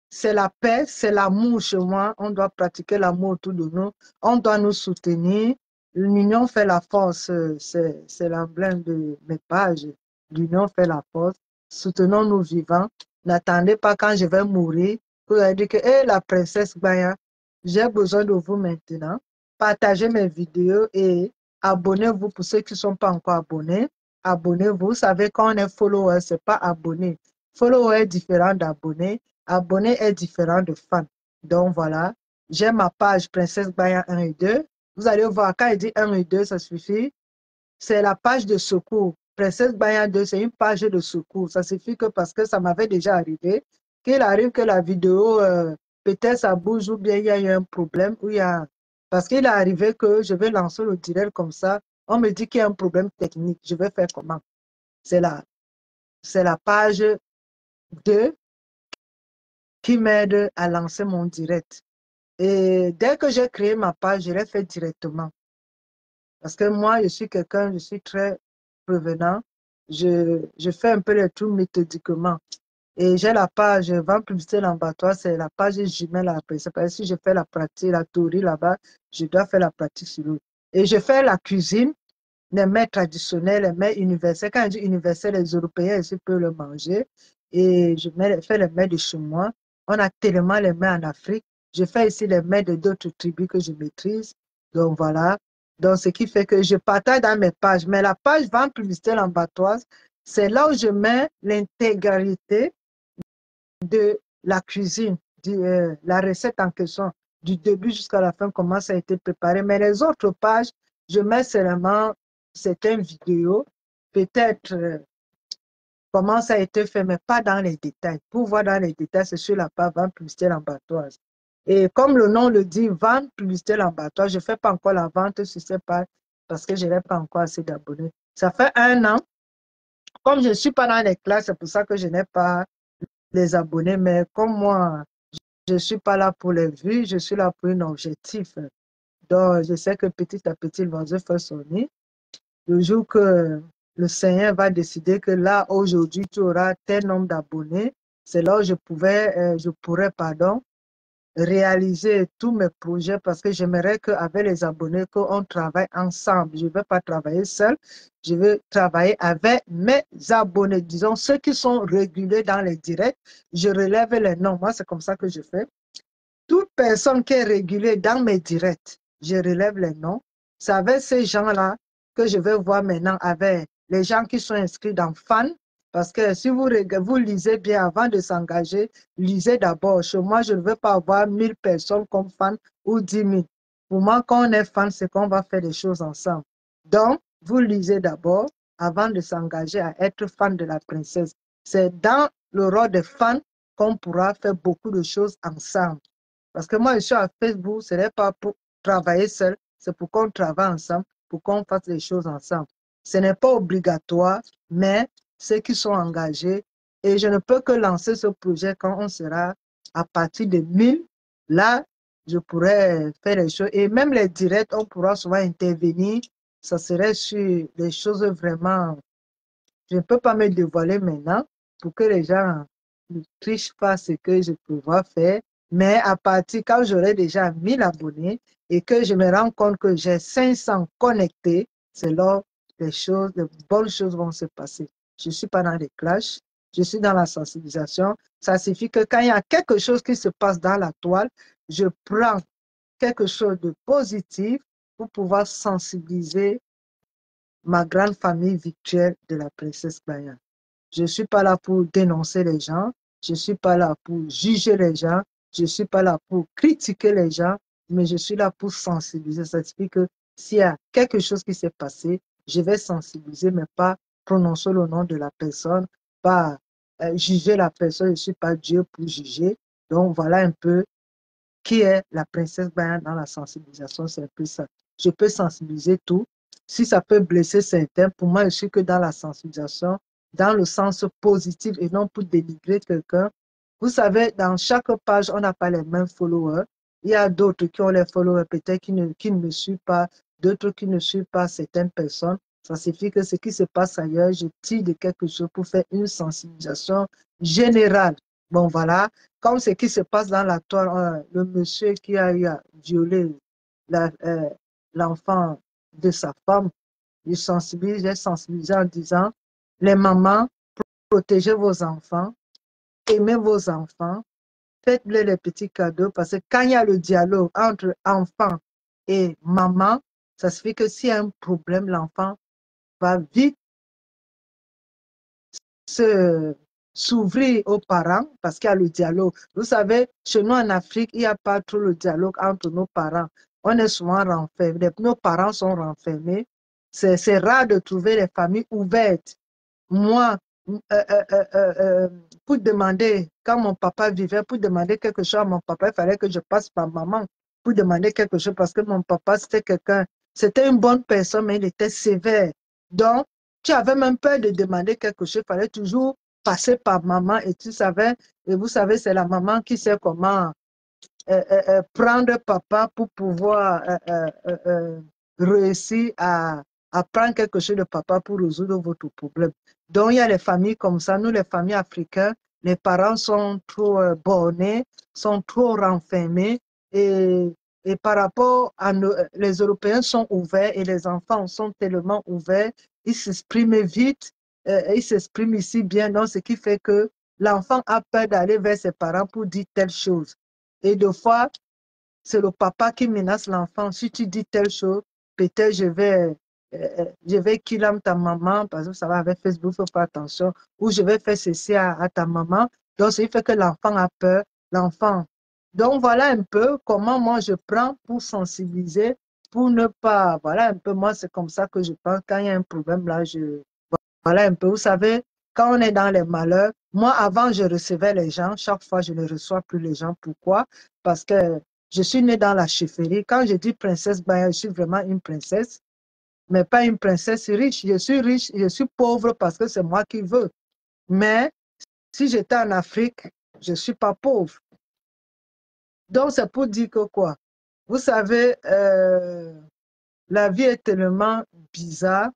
c'est la paix, c'est l'amour chez moi. On doit pratiquer l'amour autour de nous. On doit nous soutenir. L'union fait la force. C'est l'emblème de mes pages. L'union fait la force. Soutenons nos vivants. N'attendez pas quand je vais mourir. Vous allez dire que la princesse Baya, j'ai besoin de vous maintenant. Partagez mes vidéos et abonnez-vous pour ceux qui ne sont pas encore abonnés. Abonnez-vous. Vous savez, quand on est follower, ce n'est pas abonné. Follower est différent d'abonné. Abonné est différent de fan. Donc voilà, j'ai ma page Princesse Baya 1 et 2. Vous allez voir, quand il dit 1 et 2, ça suffit. C'est la page de secours. Princesse Baya 2, c'est une page de secours. Ça suffit que parce que ça m'avait déjà arrivé, qu'il arrive que la vidéo, peut-être ça bouge ou bien il y a eu un problème. Ou il y a... Parce qu'il est arrivé que je vais lancer le direct comme ça. On me dit qu'il y a un problème technique. Je vais faire comment? C'est la page 2 qui m'aide à lancer mon direct. Et dès que j'ai créé ma page, je l'ai fait directement. Parce que moi, je suis quelqu'un, je suis très prévenant. Je fais un peu les trucs méthodiquement. Et j'ai la page Vente Publicité Laboratoire, c'est la page jumelle après. C'est parce que si je fais la pratique, la théorie là-bas, je dois faire la pratique sur l'autre. Et je fais la cuisine, les mets traditionnels, les mets universels. Quand je dis universel, les Européens ici peuvent le manger. Et fais les mets de chez moi. On a tellement les mets en Afrique. Je fais ici les mets de d'autres tribus que je maîtrise. Donc voilà. Donc ce qui fait que je partage dans mes pages. Mais la page Vente Publicité Lambatoise, c'est là où je mets l'intégralité de la cuisine, la recette en question, du début jusqu'à la fin, comment ça a été préparé. Mais les autres pages, je mets seulement certaines vidéos, peut-être comment ça a été fait, mais pas dans les détails. Pour voir dans les détails, c'est sur la page Vente Publicité Lambatoise. Et comme le nom le dit, Vente Publicité Lambatoise, je ne fais pas encore la vente sur ces pages parce que je n'ai pas encore assez d'abonnés. Ça fait 1 an. Comme je ne suis pas dans les classes, c'est pour ça que je n'ai pas les abonnés, mais comme moi, je ne suis pas là pour les vues, je suis là pour un objectif. Donc, je sais que petit à petit, il va se faire son nid. Le jour que le Seigneur va décider que là, aujourd'hui, tu auras tel nombre d'abonnés, c'est là où je pourrais, pardon, réaliser tous mes projets parce que j'aimerais qu'avec les abonnés, qu'on travaille ensemble. Je ne vais pas travailler seul, je veux travailler avec mes abonnés. Disons, ceux qui sont réguliers dans les directs, je relève les noms. Moi, c'est comme ça que je fais. Toute personne qui est régulière dans mes directs, je relève les noms. C'est avec ces gens-là que je vais voir maintenant avec les gens qui sont inscrits dans FAN. Parce que si vous lisez bien avant de s'engager, lisez d'abord. Chez moi, je ne veux pas avoir 1000 personnes comme fan ou 10 000. Pour moi, quand on est fan, c'est qu'on va faire des choses ensemble. Donc, vous lisez d'abord avant de s'engager à être fan de la princesse. C'est dans le rôle de fan qu'on pourra faire beaucoup de choses ensemble. Parce que moi, je suis à Facebook, ce n'est pas pour travailler seul, c'est pour qu'on travaille ensemble, pour qu'on fasse les choses ensemble. Ce n'est pas obligatoire, mais ceux qui sont engagés, et je ne peux que lancer ce projet quand on sera à partir de 1000. Là, je pourrais faire les choses. Et même les directs, on pourra souvent intervenir. Ça serait sur des choses vraiment. Je ne peux pas me dévoiler maintenant pour que les gens ne trichent pas ce que je peux faire. Mais à partir, quand j'aurai déjà 1000 abonnés et que je me rends compte que j'ai 500 connectés, c'est là que les bonnes choses vont se passer. Je ne suis pas dans les clashs, je suis dans la sensibilisation. Ça signifie que quand il y a quelque chose qui se passe dans la toile, je prends quelque chose de positif pour pouvoir sensibiliser ma grande famille virtuelle de la princesse Baya. Je ne suis pas là pour dénoncer les gens, je ne suis pas là pour juger les gens, je ne suis pas là pour critiquer les gens, mais je suis là pour sensibiliser. Ça signifie que s'il y a quelque chose qui s'est passé, je vais sensibiliser, mais pas prononcer le nom de la personne, pas juger la personne. Je ne suis pas Dieu pour juger. Donc voilà un peu qui est la princesse Baya dans la sensibilisation, c'est un peu ça. Je peux sensibiliser tout. Si ça peut blesser certains, pour moi, je suis que dans la sensibilisation, dans le sens positif et non pour dénigrer quelqu'un. Vous savez, dans chaque page, on n'a pas les mêmes followers. Il y a d'autres qui ont les followers, peut-être qui ne me suivent pas, d'autres qui ne suivent pas certaines personnes. Ça signifie que ce qui se passe ailleurs, je tire de quelque chose pour faire une sensibilisation générale. Bon, voilà. Comme ce qui se passe dans la toile, le monsieur qui a eu à violer l'enfant de sa femme, j'ai sensibilisé en disant, les mamans, protégez vos enfants, aimez vos enfants, faites-le les petits cadeaux parce que quand il y a le dialogue entre enfant et maman, ça se fait que s'il y a un problème, l'enfant va vite se s'ouvrir aux parents parce qu'il y a le dialogue. Vous savez, chez nous en Afrique, il n'y a pas trop le dialogue entre nos parents. On est souvent renfermés. Nos parents sont renfermés. C'est rare de trouver les familles ouvertes. Moi, euh, euh, euh, euh, euh, pour demander, quand mon papa vivait, pour demander quelque chose à mon papa, il fallait que je passe par maman pour demander quelque chose parce que mon papa, c'était quelqu'un, c'était une bonne personne, mais il était sévère. Donc, tu avais même peur de demander quelque chose, il fallait toujours passer par maman et tu savais, et vous savez, c'est la maman qui sait comment prendre papa pour pouvoir réussir à prendre quelque chose de papa pour résoudre votre problème. Donc, il y a les familles comme ça. Nous, les familles africaines, les parents sont trop bornés, sont trop renfermés et par rapport à nous, les Européens sont ouverts et les enfants sont tellement ouverts, ils s'expriment vite, ils s'expriment ici bien, donc ce qui fait que l'enfant a peur d'aller vers ses parents pour dire telle chose. Et deux fois, c'est le papa qui menace l'enfant. Si tu dis telle chose, peut-être je vais kill ta maman, parce que ça va avec Facebook, il faut faire attention, ou je vais faire ceci à ta maman. Donc, ça fait que l'enfant a peur, l'enfant. Donc, voilà un peu comment moi je prends pour sensibiliser, pour ne pas, voilà un peu, moi c'est comme ça que je pense, quand il y a un problème là, voilà un peu, vous savez, quand on est dans les malheurs, moi avant je recevais les gens, chaque fois je ne reçois plus les gens. Pourquoi? Parce que je suis née dans la chefferie. Quand je dis princesse, ben, je suis vraiment une princesse, mais pas une princesse riche. Riche, je suis pauvre parce que c'est moi qui veux. Mais si j'étais en Afrique, je ne suis pas pauvre. Donc c'est pour dire que quoi? Vous savez, la vie est tellement bizarre.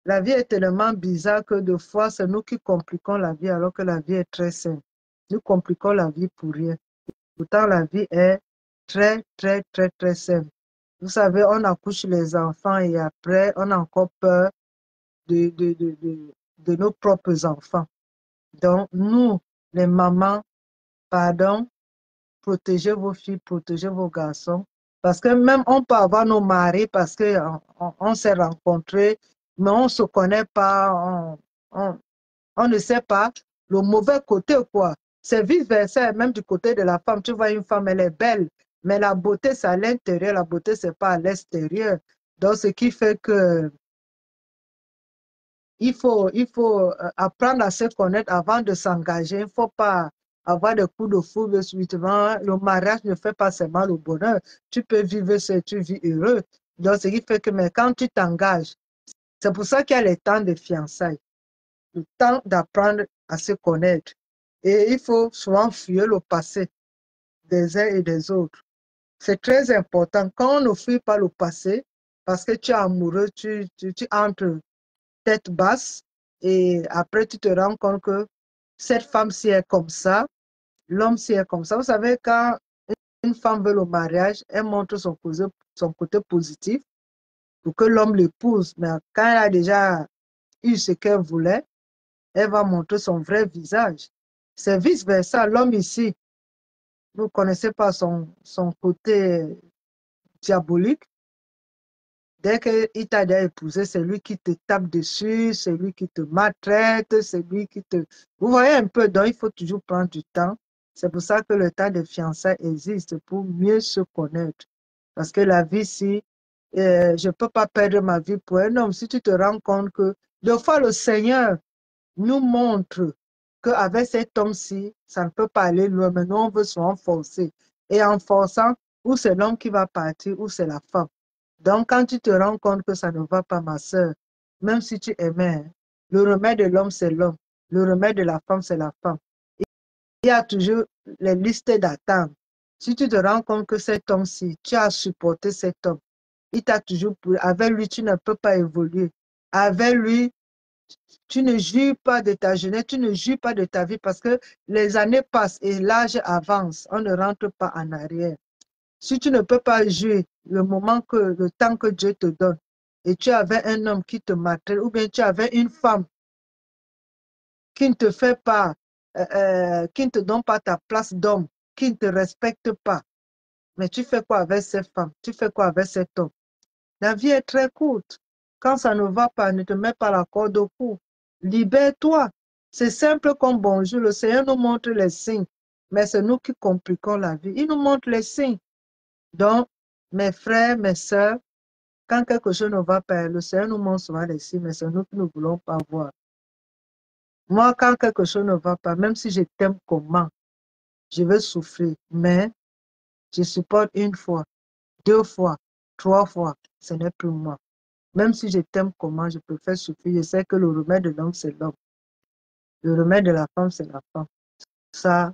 La vie est tellement bizarre que des fois, c'est nous qui compliquons la vie alors que la vie est très simple. Nous compliquons la vie pour rien. Pourtant, la vie est très, très, très, très simple. Vous savez, on accouche les enfants et après, on a encore peur de nos propres enfants. Donc, nous, les mamans, pardon, protégez vos filles, protégez vos garçons. Parce que même on peut avoir nos maris parce qu'on s'est rencontrés, mais on ne se connaît pas, on, on ne sait pas le mauvais côté, quoi. C'est vice-versa, même du côté de la femme. Tu vois, une femme, elle est belle, mais la beauté, c'est à l'intérieur, la beauté, c'est pas à l'extérieur. Donc, ce qui fait que il faut apprendre à se connaître avant de s'engager. Il ne faut pas avoir des coups de foudre subitement. Le mariage ne fait pas seulement le bonheur. Tu peux vivre ce tu vis heureux. Donc, ce qui fait que, mais quand tu t'engages, c'est pour ça qu'il y a les temps de fiançailles, le temps d'apprendre à se connaître. Et il faut souvent fuir le passé des uns et des autres. C'est très important. Quand on ne fuit pas le passé, parce que tu es amoureux, tu entres tête basse et après tu te rends compte que cette femme-ci est comme ça, l'homme-ci est comme ça. Vous savez, quand une femme veut le mariage, elle montre son côté positif pour que l'homme l'épouse. Mais quand elle a déjà eu ce qu'elle voulait, elle va montrer son vrai visage. C'est vice-versa. L'homme ici, vous ne connaissez pas son côté diabolique. Dès qu'il t'a déjà épousé, c'est lui qui te tape dessus, c'est lui qui te maltraite, c'est lui qui te... Vous voyez un peu, donc il faut toujours prendre du temps. C'est pour ça que le temps de fiançailles existe, pour mieux se connaître. Parce que la vie, si je ne peux pas perdre ma vie pour un homme, si tu te rends compte que des fois le Seigneur nous montre qu'avec cet homme-ci, ça ne peut pas aller loin, mais nous, on veut souvent forcer. Et en forçant, ou c'est l'homme qui va partir, ou c'est la femme. Donc, quand tu te rends compte que ça ne va pas, ma soeur, même si tu aimais, hein, le remède de l'homme, c'est l'homme. Le remède de la femme, c'est la femme. Il y a toujours les listes d'attente. Si tu te rends compte que cet homme-ci, tu as supporté cet homme, il t'a toujours... Avec lui, tu ne peux pas évoluer. Avec lui, tu ne jouis pas de ta jeunesse, tu ne jouis pas de ta vie parce que les années passent et l'âge avance. On ne rentre pas en arrière. Si tu ne peux pas jouer le temps que Dieu te donne, et tu avais un homme qui te maltraite, ou bien tu avais une femme qui ne te fait pas qui ne te donnent pas ta place d'homme, qui ne te respectent pas. Mais tu fais quoi avec ces femmes? Tu fais quoi avec cet homme? La vie est très courte. Quand ça ne va pas, ne te mets pas la corde au cou. Libère-toi. C'est simple comme bonjour. Le Seigneur nous montre les signes, mais c'est nous qui compliquons la vie. Il nous montre les signes. Donc, mes frères, mes sœurs, quand quelque chose ne va pas, le Seigneur nous montre souvent les signes, mais c'est nous qui ne voulons pas voir. Moi, quand quelque chose ne va pas, même si je t'aime comment, je veux souffrir, mais je supporte une fois, deux fois, trois fois, ce n'est plus moi. Même si je t'aime comment, je préfère souffrir. Je sais que le remède de l'homme, c'est l'homme. Le remède de la femme, c'est la femme. Ça,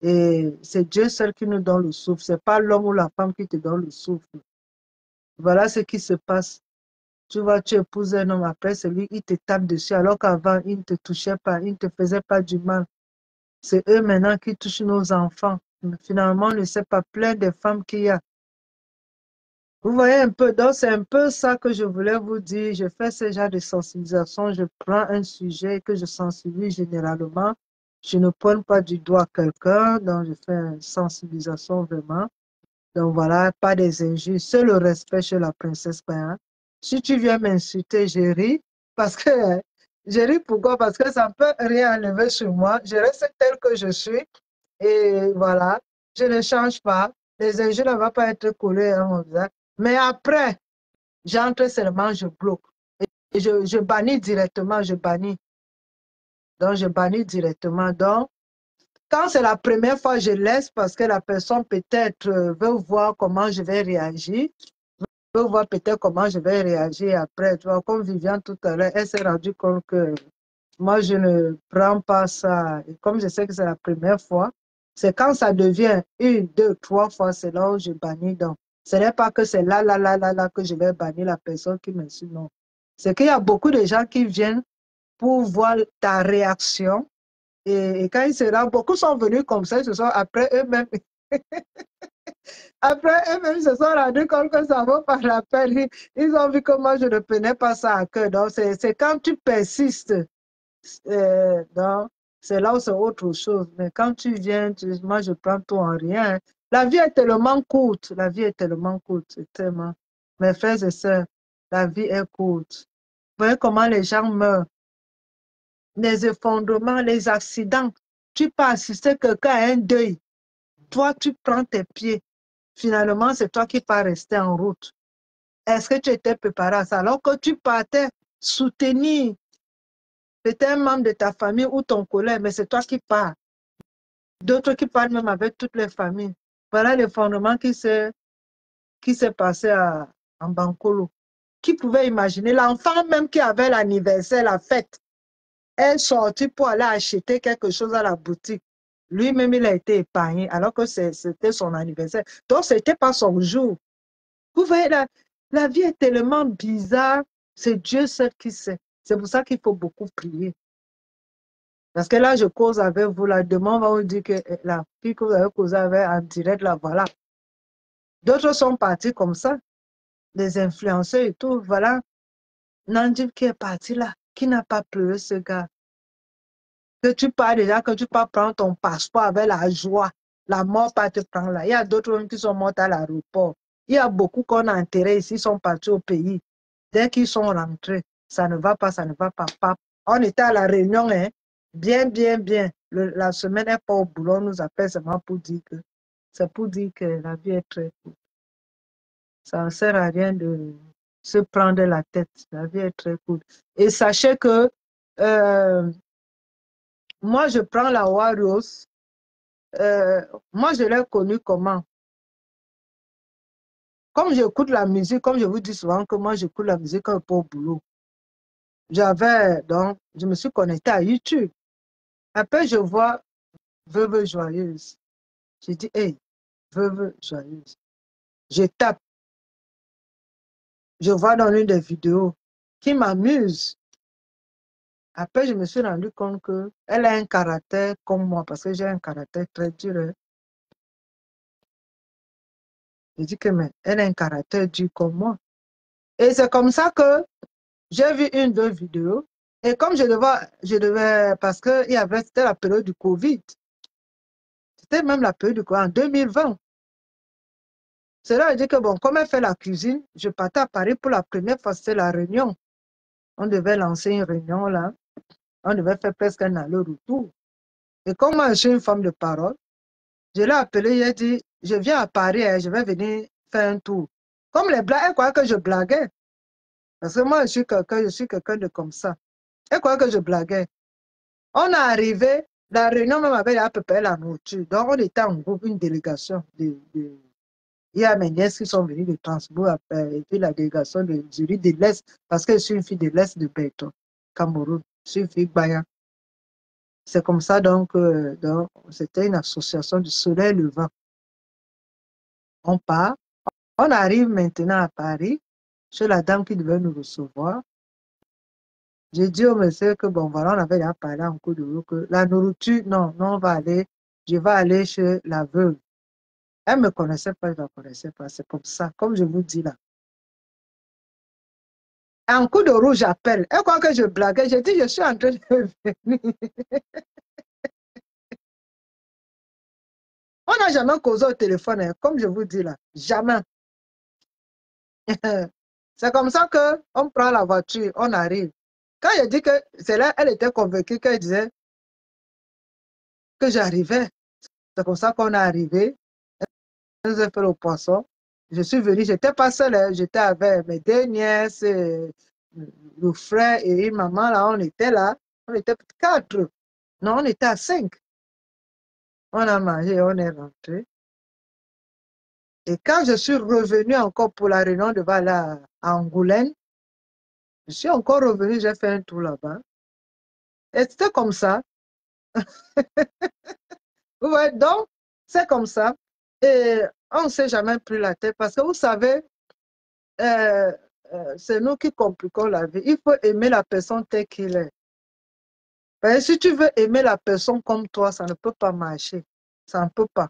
et c'est Dieu seul qui nous donne le souffle. Ce n'est pas l'homme ou la femme qui te donne le souffle. Voilà ce qui se passe. Tu vois, tu épouses un homme, après, c'est lui, il te tape dessus, alors qu'avant, il ne te touchait pas, il ne te faisait pas du mal. C'est eux maintenant qui touchent nos enfants. Mais finalement, on ne sait pas plein de femmes qu'il y a. Vous voyez un peu, donc c'est un peu ça que je voulais vous dire. Je fais ce genre de sensibilisation, je prends un sujet que je sensibilise généralement. Je ne pointe pas du doigt quelqu'un, donc je fais une sensibilisation vraiment. Donc voilà, pas des injures, c'est le respect chez la princesse Paya. Si tu viens m'insulter, je ris, parce que je ris pourquoi? Parce que ça ne peut rien enlever sur moi. Je reste tel que je suis. Et voilà, je ne change pas. Les injures ne vont pas être collées à mon visage. Mais après, j'entre seulement, je bloque. Et je bannis directement, je bannis. Donc, je bannis directement. Donc, quand c'est la première fois, je laisse parce que la personne peut-être veut voir comment je vais réagir. Veut voir peut-être comment je vais réagir après. Tu vois, comme Viviane tout à l'heure, elle s'est rendue compte que moi, je ne prends pas ça. Et comme je sais que c'est la première fois, c'est quand ça devient une, deux, trois fois, c'est là où je bannis. Donc, ce n'est pas que c'est là que je vais bannir la personne qui m'insulte. Non. C'est qu'il y a beaucoup de gens qui viennent pour voir ta réaction. Et quand ils se rendent, beaucoup sont venus comme ça, ce sont après eux-mêmes. Après eux-mêmes se sont rendus compte que ça vaut pas la peine. Ils ont vu que moi, je ne prenais pas ça à cœur. Donc, c'est quand tu persistes. Donc, c'est là où c'est autre chose. Mais quand tu viens, moi, je prends tout en rien. La vie est tellement courte. La vie est tellement courte. C'est tellement. Mes frères et sœurs, la vie est courte. Vous voyez comment les gens meurent. Les effondrements, les accidents. Tu peux assister quelqu'un à un deuil. Toi, tu prends tes pieds. Finalement, c'est toi qui vas rester en route. Est-ce que tu étais préparé à ça? Alors que tu partais soutenir peut-être un membre de ta famille ou ton collègue, mais c'est toi qui pars. D'autres qui parlent même avec toutes les familles. Voilà l'effondrement qui s'est passé en Bankolo. Qui pouvait imaginer l'enfant même qui avait l'anniversaire, la fête, est sorti pour aller acheter quelque chose à la boutique. Lui-même, il a été épargné alors que c'était son anniversaire. Donc, ce n'était pas son jour. Vous voyez, la vie est tellement bizarre. C'est Dieu seul qui sait. C'est pour ça qu'il faut beaucoup prier. Parce que là, je cause avec vous. Là, demain, on va vous dire que la fille que vous avez causé avec en direct, là, voilà. D'autres sont partis comme ça. Des influenceurs et tout. Voilà. Nandib qui est parti là, qui n'a pas pleuré ce gars. Que tu pars déjà, que tu pars prendre ton passeport avec la joie. La mort pas te prendre là. Il y a d'autres qui sont morts à l'aéroport. Il y a beaucoup qu'on a enterrés ici, sont partis au pays. Dès qu'ils sont rentrés, ça ne va pas, ça ne va pas. On était à la réunion, hein. Bien, bien, bien. La semaine n'est pas au boulot, on nous appelle seulement pour dire que c'est pour dire que la vie est très courte. Ça ne sert à rien de se prendre la tête. La vie est très courte. Et sachez que moi, je prends la Warriors. Moi, je l'ai connue comment? Comme j'écoute la musique, comme je vous dis souvent que moi, j'écoute la musique quand je pas au boulot. Donc, je me suis connectée à YouTube. Après, je vois Veuve Joyeuse. Je dis, hey, Veuve Joyeuse. Je tape, je vois dans une des vidéos qui m'amuse. Après, je me suis rendu compte qu'elle a un caractère comme moi, parce que j'ai un caractère très dur. Hein. Je dis que, mais elle a un caractère dur comme moi. Et c'est comme ça que j'ai vu une, deux vidéos. Et comme je devais parce que c'était la période du Covid. C'était même la période du Covid en 2020. C'est là que je dis que bon, comme elle fait la cuisine, je partais à Paris pour la première fois, c'était la réunion. On devait lancer une réunion là. On devait faire presque un aller-retour. Et comme moi, je suis une femme de parole, je l'ai appelé, j'ai dit, je viens à Paris, hein, je vais venir faire un tour. Comme les blagues, elle croyait que je blaguais. Parce que moi, je suis quelqu'un de comme ça. Elle croyait que je blaguais. On est arrivé, la réunion même avait à peu près la nourriture. Donc, on était en groupe, une délégation. Il y a mes nièces qui sont venues de Transbourg, et puis la délégation de Zurich de l'Est, parce que je suis une fille de l'Est de Béton, Cameroun. Je suis une fille Baya. C'est comme ça, donc c'était une association du soleil levant. On part, on arrive maintenant à Paris, chez la dame qui devait nous recevoir. J'ai dit au monsieur que, bon, voilà, on avait déjà parlé en cours de route, que la nourriture, non, non, je vais aller chez la veuve. Elle ne me connaissait pas, je ne la connaissais pas, c'est comme ça, comme je vous dis là. En coup de roue, j'appelle. Elle croit que je blaguais, j'ai dit, je suis en train de venir. On n'a jamais causé au téléphone, hein, comme je vous dis là, jamais. C'est comme ça qu'on prend la voiture, on arrive. Quand je dis que c'est là, elle était convaincue qu'elle disait que j'arrivais. C'est comme ça qu'on est arrivé. Elle nous a fait le poisson. Je suis venue, je n'étais pas seule, hein, j'étais avec mes deux nièces, le frère et une maman, là, on était là. On était quatre. Non, on était à cinq. On a mangé, on est rentré. Et quand je suis revenue encore pour la réunion de Vala à Angoulême, je suis encore revenue, j'ai fait un tour là-bas. Et c'était comme ça. Ouais, donc, c'est comme ça. Et on ne s'est jamais pris la tête parce que vous savez, euh, c'est nous qui compliquons la vie. Il faut aimer la personne telle qu'il est. Parce que si tu veux aimer la personne comme toi, ça ne peut pas marcher. Ça ne peut pas.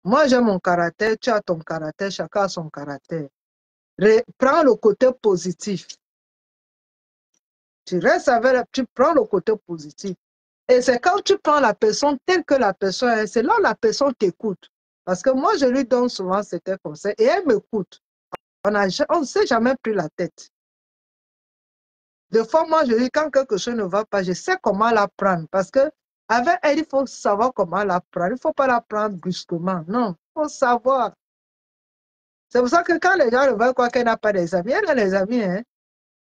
Moi, j'ai mon caractère, tu as ton caractère, chacun a son caractère. Prends le côté positif. Tu restes avec tu prends le côté positif. Et c'est quand tu prends la personne telle que la personne est, c'est là où la personne t'écoute. Parce que moi, je lui donne souvent certains conseils et elle m'écoute. On ne s'est jamais pris la tête. Des fois, moi, je dis quand quelque chose ne va pas, je sais comment la prendre. Parce que avec elle, il faut savoir comment la prendre. Il ne faut pas la prendre brusquement. Non, il faut savoir. C'est pour ça que quand les gens ne veulent quoi qu'elle n'a pas des amis, elle a des amis. Hein?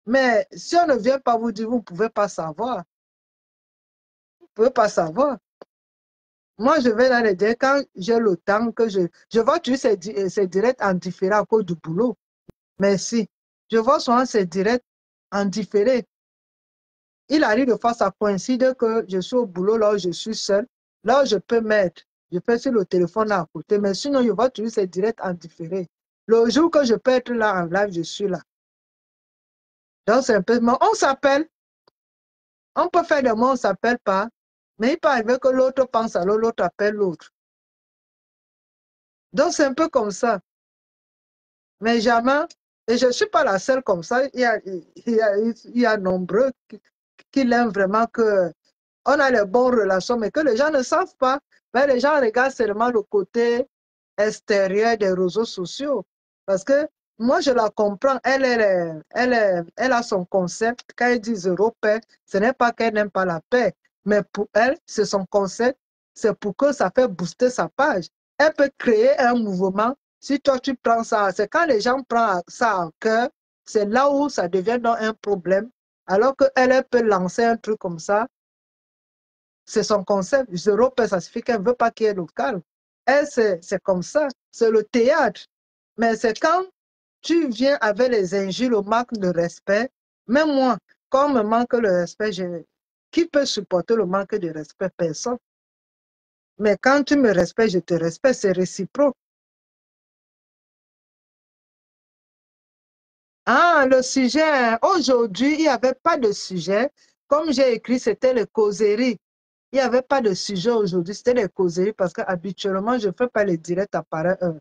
Mais si on ne vient pas vous dire, vous ne pouvez pas savoir. Vous ne pouvez pas savoir. Moi, je vais dans les dire quand j'ai le temps que je vois toujours ces directs en différé à cause du boulot. Merci. Je vois souvent ces directs en différé. Il arrive de fois, ça coïncide que je suis au boulot, là où je suis seule. Là où je peux mettre, je fais sur le téléphone à côté. Mais sinon, je vois toujours ces directs en différé. Le jour que je peux être là en live, je suis là. Donc, c'est un peu. Mais on s'appelle. On peut faire des mots, on ne s'appelle pas. Mais il peut arriver que l'autre pense à l'autre, l'autre appelle l'autre. Donc, c'est un peu comme ça. Mais jamais, et je ne suis pas la seule comme ça, il y a nombreux qui l'aiment vraiment, que on a les bonnes relations, mais que les gens ne savent pas. Mais les gens regardent seulement le côté extérieur des réseaux sociaux. Parce que moi, je la comprends, elle a son concept. Quand elle dit zéro paix, ce n'est pas qu'elle n'aime pas la paix, mais pour elle, c'est son concept, c'est pour que ça fait booster sa page. Elle peut créer un mouvement. Si toi, tu prends ça, c'est quand les gens prennent ça en cœur, c'est là où ça devient donc un problème. Alors qu'elle elle peut lancer un truc comme ça, c'est son concept. Zéro paix, ça signifie qu'elle ne veut pas qu'il y ait le calme. Elle, c'est comme ça. C'est le théâtre. Mais c'est quand tu viens avec les injures, le manque de respect. Même moi, quand on me manque le respect, qui peut supporter le manque de respect? Personne. Mais quand tu me respectes, je te respecte, c'est réciproque. Ah, le sujet, aujourd'hui, il n'y avait pas de sujet. Comme j'ai écrit, c'était les causeries. Il n'y avait pas de sujet aujourd'hui, c'était les causeries parce qu'habituellement, je ne fais pas les directs à pareille heure.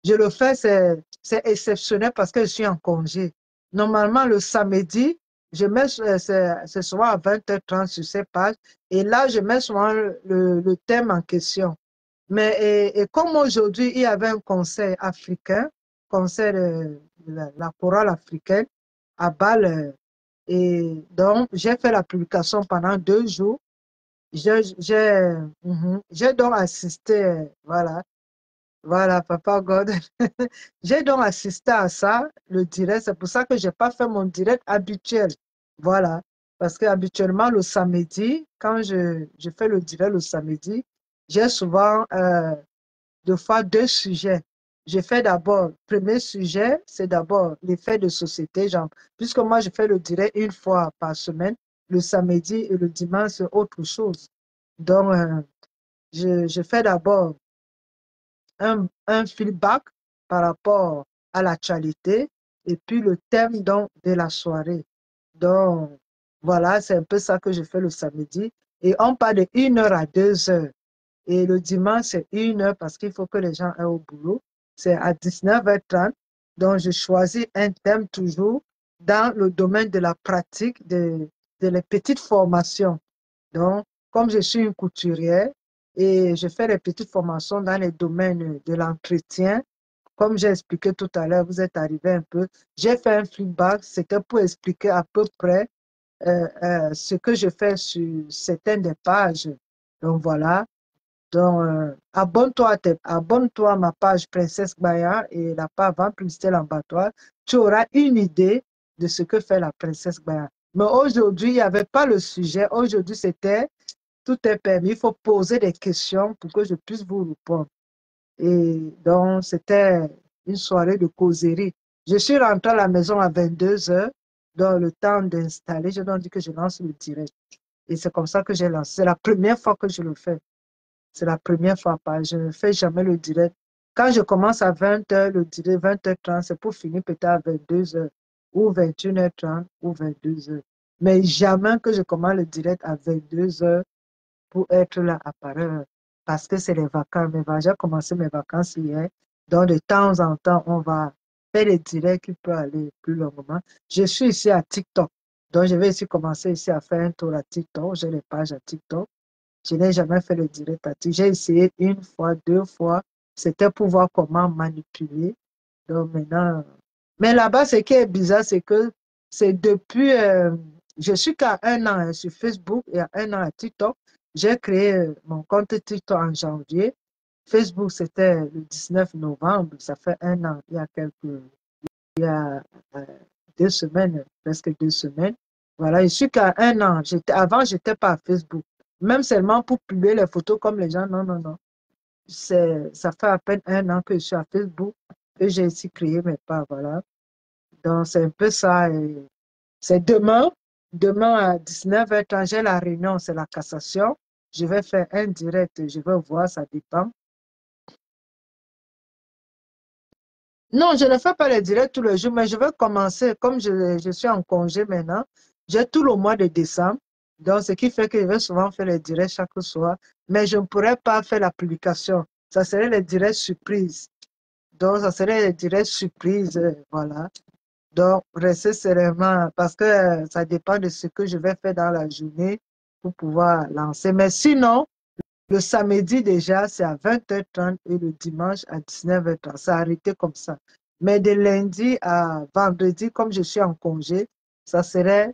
Je le fais, c'est exceptionnel parce que je suis en congé. Normalement, le samedi, je mets, c'est souvent à 20h30 sur ces pages, et là, je mets souvent le thème en question. Mais et comme aujourd'hui, il y avait un concert africain, concert de la chorale africaine à Bâle, et donc j'ai fait la publication pendant 2 jours. J'ai donc assisté, voilà, voilà, Papa God. J'ai donc assisté à ça, le direct. C'est pour ça que je n'ai pas fait mon direct habituel. Voilà. Parce que habituellement, le samedi, quand je fais le direct le samedi, j'ai souvent 2 fois 2 sujets. Je fais d'abord, premier sujet, c'est d'abord l'effet de société. Genre, puisque moi, je fais le direct 1 fois par semaine, le samedi et le dimanche, c'est autre chose. Donc, je fais d'abord un feedback par rapport à l'actualité et puis le thème donc, de la soirée. Donc, voilà, c'est un peu ça que je fais le samedi. Et on part de 1 heure à 2 heures. Et le dimanche, c'est 1 heure parce qu'il faut que les gens aient au boulot. C'est à 19h30. Donc, je choisis un thème toujours dans le domaine de la pratique de les petites formations. Donc, comme je suis une couturière et je fais des petites formations dans les domaines de l'entretien, comme j'ai expliqué tout à l'heure, vous êtes arrivé un peu, j'ai fait un feedback, c'était pour expliquer à peu près ce que je fais sur certaines des pages. Donc voilà, donc abonne-toi à ma page Princesse Baya et la page Vente Publicité Lambatoire. Tu auras une idée de ce que fait la Princesse Baya. Mais aujourd'hui, il n'y avait pas le sujet. Aujourd'hui, c'était tout est permis. Il faut poser des questions pour que je puisse vous répondre. Et donc, c'était une soirée de causerie. Je suis rentrée à la maison à 22 heures, dans le temps d'installer. Je donc dit que je lance le direct. Et c'est comme ça que j'ai lancé. C'est la première fois que je le fais. C'est la première fois. Je ne fais jamais le direct. Quand je commence à 20 heures, le direct, 20h30, c'est pour finir peut-être à 22 heures ou 21h30 ou 22 heures. Mais jamais que je commence le direct à 22 heures pour être là à pareille heure. Parce que c'est les vacances. J'ai commencé mes vacances hier. Donc, de temps en temps, on va faire des directs qui peuvent aller plus longuement. Je suis ici à TikTok. Donc, je vais ici commencer ici à faire un tour à TikTok. J'ai les pages à TikTok. Je n'ai jamais fait le direct à TikTok. J'ai essayé 1 fois, 2 fois. C'était pour voir comment manipuler. Donc, maintenant. Mais là-bas, ce qui est bizarre, c'est que c'est depuis. Je suis qu'à 1 an sur Facebook et à 1 an à TikTok. J'ai créé mon compte TikTok en janvier. Facebook, c'était le 19 novembre. Ça fait 1 an, il y a 2 semaines, presque 2 semaines. Voilà, je suis qu'à 1 an. Avant, je n'étais pas à Facebook. Même seulement pour publier les photos comme les gens. Non, non, non. Ça fait à peine 1 an que je suis à Facebook et j'ai ici créé mes pas. Voilà. Donc, c'est un peu ça. C'est demain. Demain à 19h30, j'ai la réunion, c'est la cassation. Je vais faire un direct, je vais voir, ça dépend. Non, je ne fais pas les directs tous les jours, mais je vais commencer, comme je suis en congé maintenant, j'ai tout le mois de décembre. Donc, ce qui fait que je vais souvent faire les directs chaque soir, mais je ne pourrais pas faire la publication. Ça serait les directs surprises. Donc, ça serait les directs surprises, voilà. Donc, restez sereinement parce que ça dépend de ce que je vais faire dans la journée pour pouvoir lancer. Mais sinon, le samedi déjà, c'est à 20h30 et le dimanche à 19h30. Ça a arrêté comme ça. Mais de lundi à vendredi, comme je suis en congé, ça serait,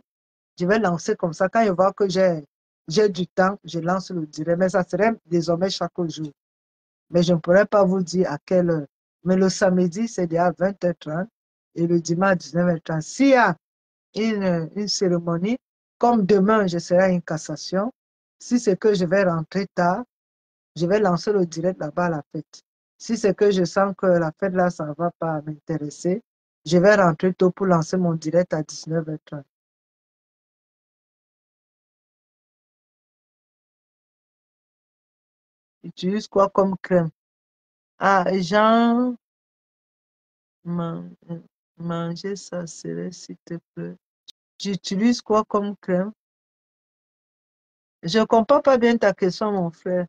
je vais lancer comme ça. Quand je vois que j'ai du temps, je lance le direct. Mais ça serait désormais chaque jour. Mais je ne pourrais pas vous dire à quelle heure. Mais le samedi, c'est déjà à 20h30 et le dimanche à 19h30. S'il y a une cérémonie, comme demain, je serai à une cassation, si c'est que je vais rentrer tard, je vais lancer le direct là-bas à la fête. Si c'est que je sens que la fête là, ça ne va pas m'intéresser, je vais rentrer tôt pour lancer mon direct à 19h30. Utilise quoi comme crème? Ah, Jean, man- manger ça serait s'il te plaît. J'utilise quoi comme crème? Je ne comprends pas bien ta question, mon frère.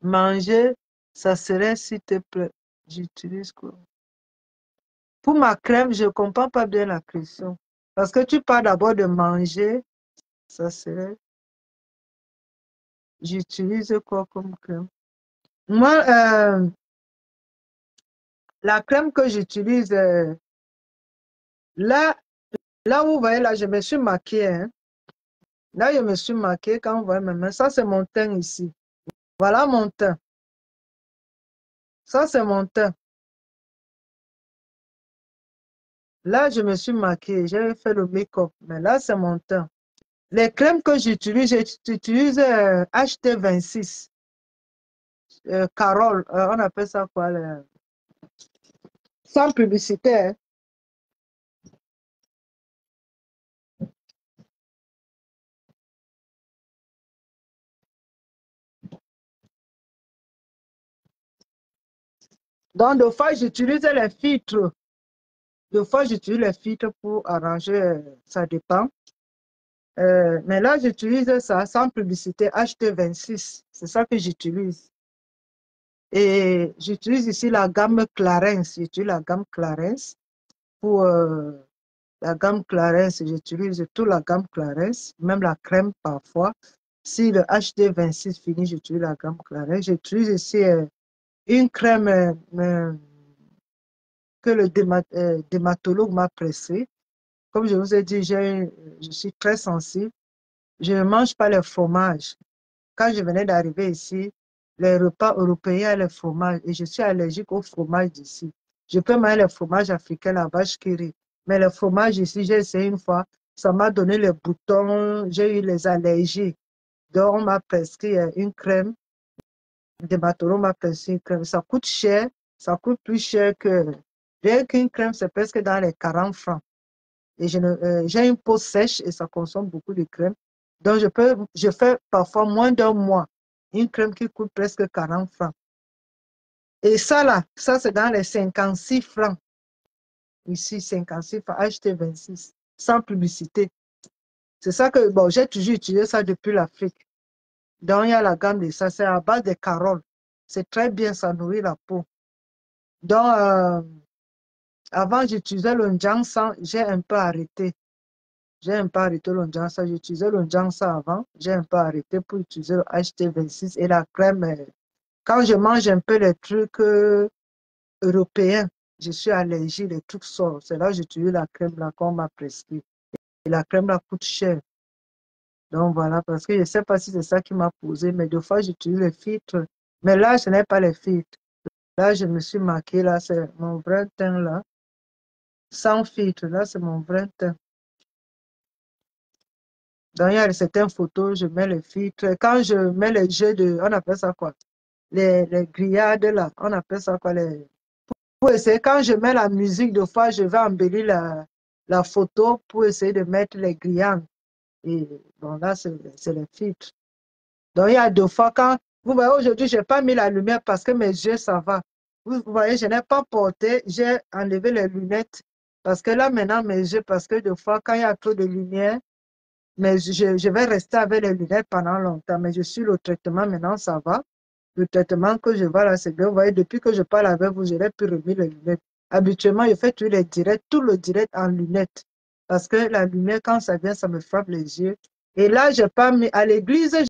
Manger, ça serait s'il te plaît. J'utilise quoi? Pour ma crème, je ne comprends pas bien la question. Parce que tu parles d'abord de manger. Ça serait... J'utilise quoi comme crème? Moi, la crème que j'utilise, là, là où vous voyez, là, je me suis maquillée. Hein. Là, je me suis maquillée quand vous voyez mes mains. Ça, c'est mon teint ici. Voilà mon teint. Ça, c'est mon teint. Là, je me suis maquillée. J'ai fait le make-up. Mais là, c'est mon teint. Les crèmes que j'utilise, j'utilise HT26. Carole, on appelle ça quoi? Sans publicité. Hein. Donc, des fois, j'utilise les filtres. Des fois, j'utilise les filtres pour arranger, ça dépend. Mais là, j'utilise ça sans publicité, HT26. C'est ça que j'utilise. Et j'utilise ici la gamme Clarins. J'utilise la gamme Clarins. Pour la gamme Clarins, j'utilise toute la gamme Clarins, même la crème parfois. Si le HT26 finit, j'utilise la gamme Clarins. J'utilise ici une crème que le dermatologue m'a pressée. Comme je vous ai dit, je suis très sensible. Je ne mange pas le fromage. Quand je venais d'arriver ici, les repas européens, le fromage, et je suis allergique au fromage d'ici. Je peux manger le fromage africain, la vache qui rit. Mais le fromage ici, j'ai essayé une fois, ça m'a donné les boutons, j'ai eu les allergies. Donc, on m'a prescrit une crème. Le dermatologue m'a prescrit une crème. Ça coûte cher, ça coûte plus cher que... Rien qu'une crème, c'est presque dans les 40 francs. Et j'ai une peau sèche et ça consomme beaucoup de crème. Donc, je fais parfois moins d'un mois. Une crème qui coûte presque 40 francs. Et ça là, ça c'est dans les 56 francs. Ici, 56 francs, acheter 26, sans publicité. C'est ça que, bon, j'ai toujours utilisé ça depuis l'Afrique. Donc, il y a la gamme de ça, c'est à base de carottes. C'est très bien, ça nourrit la peau. Donc, avant, j'utilisais le Njangsan, j'ai un peu arrêté. J'ai un peu arrêté le Njangsa. J'utilisais le Njangsa avant. J'ai un peu arrêté pour utiliser le HT26 et la crème. Quand je mange un peu les trucs européens, je suis allergique, les trucs sortent. C'est là que j'utilise la crème là qu'on m'a prescrit. Et la crème là coûte cher. Donc voilà, parce que je ne sais pas si c'est ça qui m'a posé, mais deux fois j'utilise les filtres. Mais là, ce n'est pas les filtres. Là, je me suis maquillée, là, c'est mon vrai teint là. Sans filtre, là, c'est mon vrai teint. Donc, il y a certaines photos, je mets les filtres. Quand je mets les jeux de, on appelle ça quoi? Les grillades là, on appelle ça quoi? Pour essayer, quand je mets la musique, de fois, je vais embellir la photo pour essayer de mettre les grillades. Et bon, là, c'est les filtres. Donc, il y a deux fois quand, vous voyez, aujourd'hui, je n'ai pas mis la lumière parce que mes yeux, ça va. Vous voyez, je n'ai pas porté, j'ai enlevé les lunettes. Parce que là, maintenant, mes yeux, parce que deux fois, quand il y a trop de lumière, mais je vais rester avec les lunettes pendant longtemps. Mais je suis le traitement maintenant, ça va. Le traitement que je vois là, c'est bien. Vous voyez, depuis que je parle avec vous, je n'ai plus remis les lunettes. Habituellement, je fais tous les directs, tout le direct en lunettes. Parce que la lumière, quand ça vient, ça me frappe les yeux. Et là, je n'ai pas mis à l'église.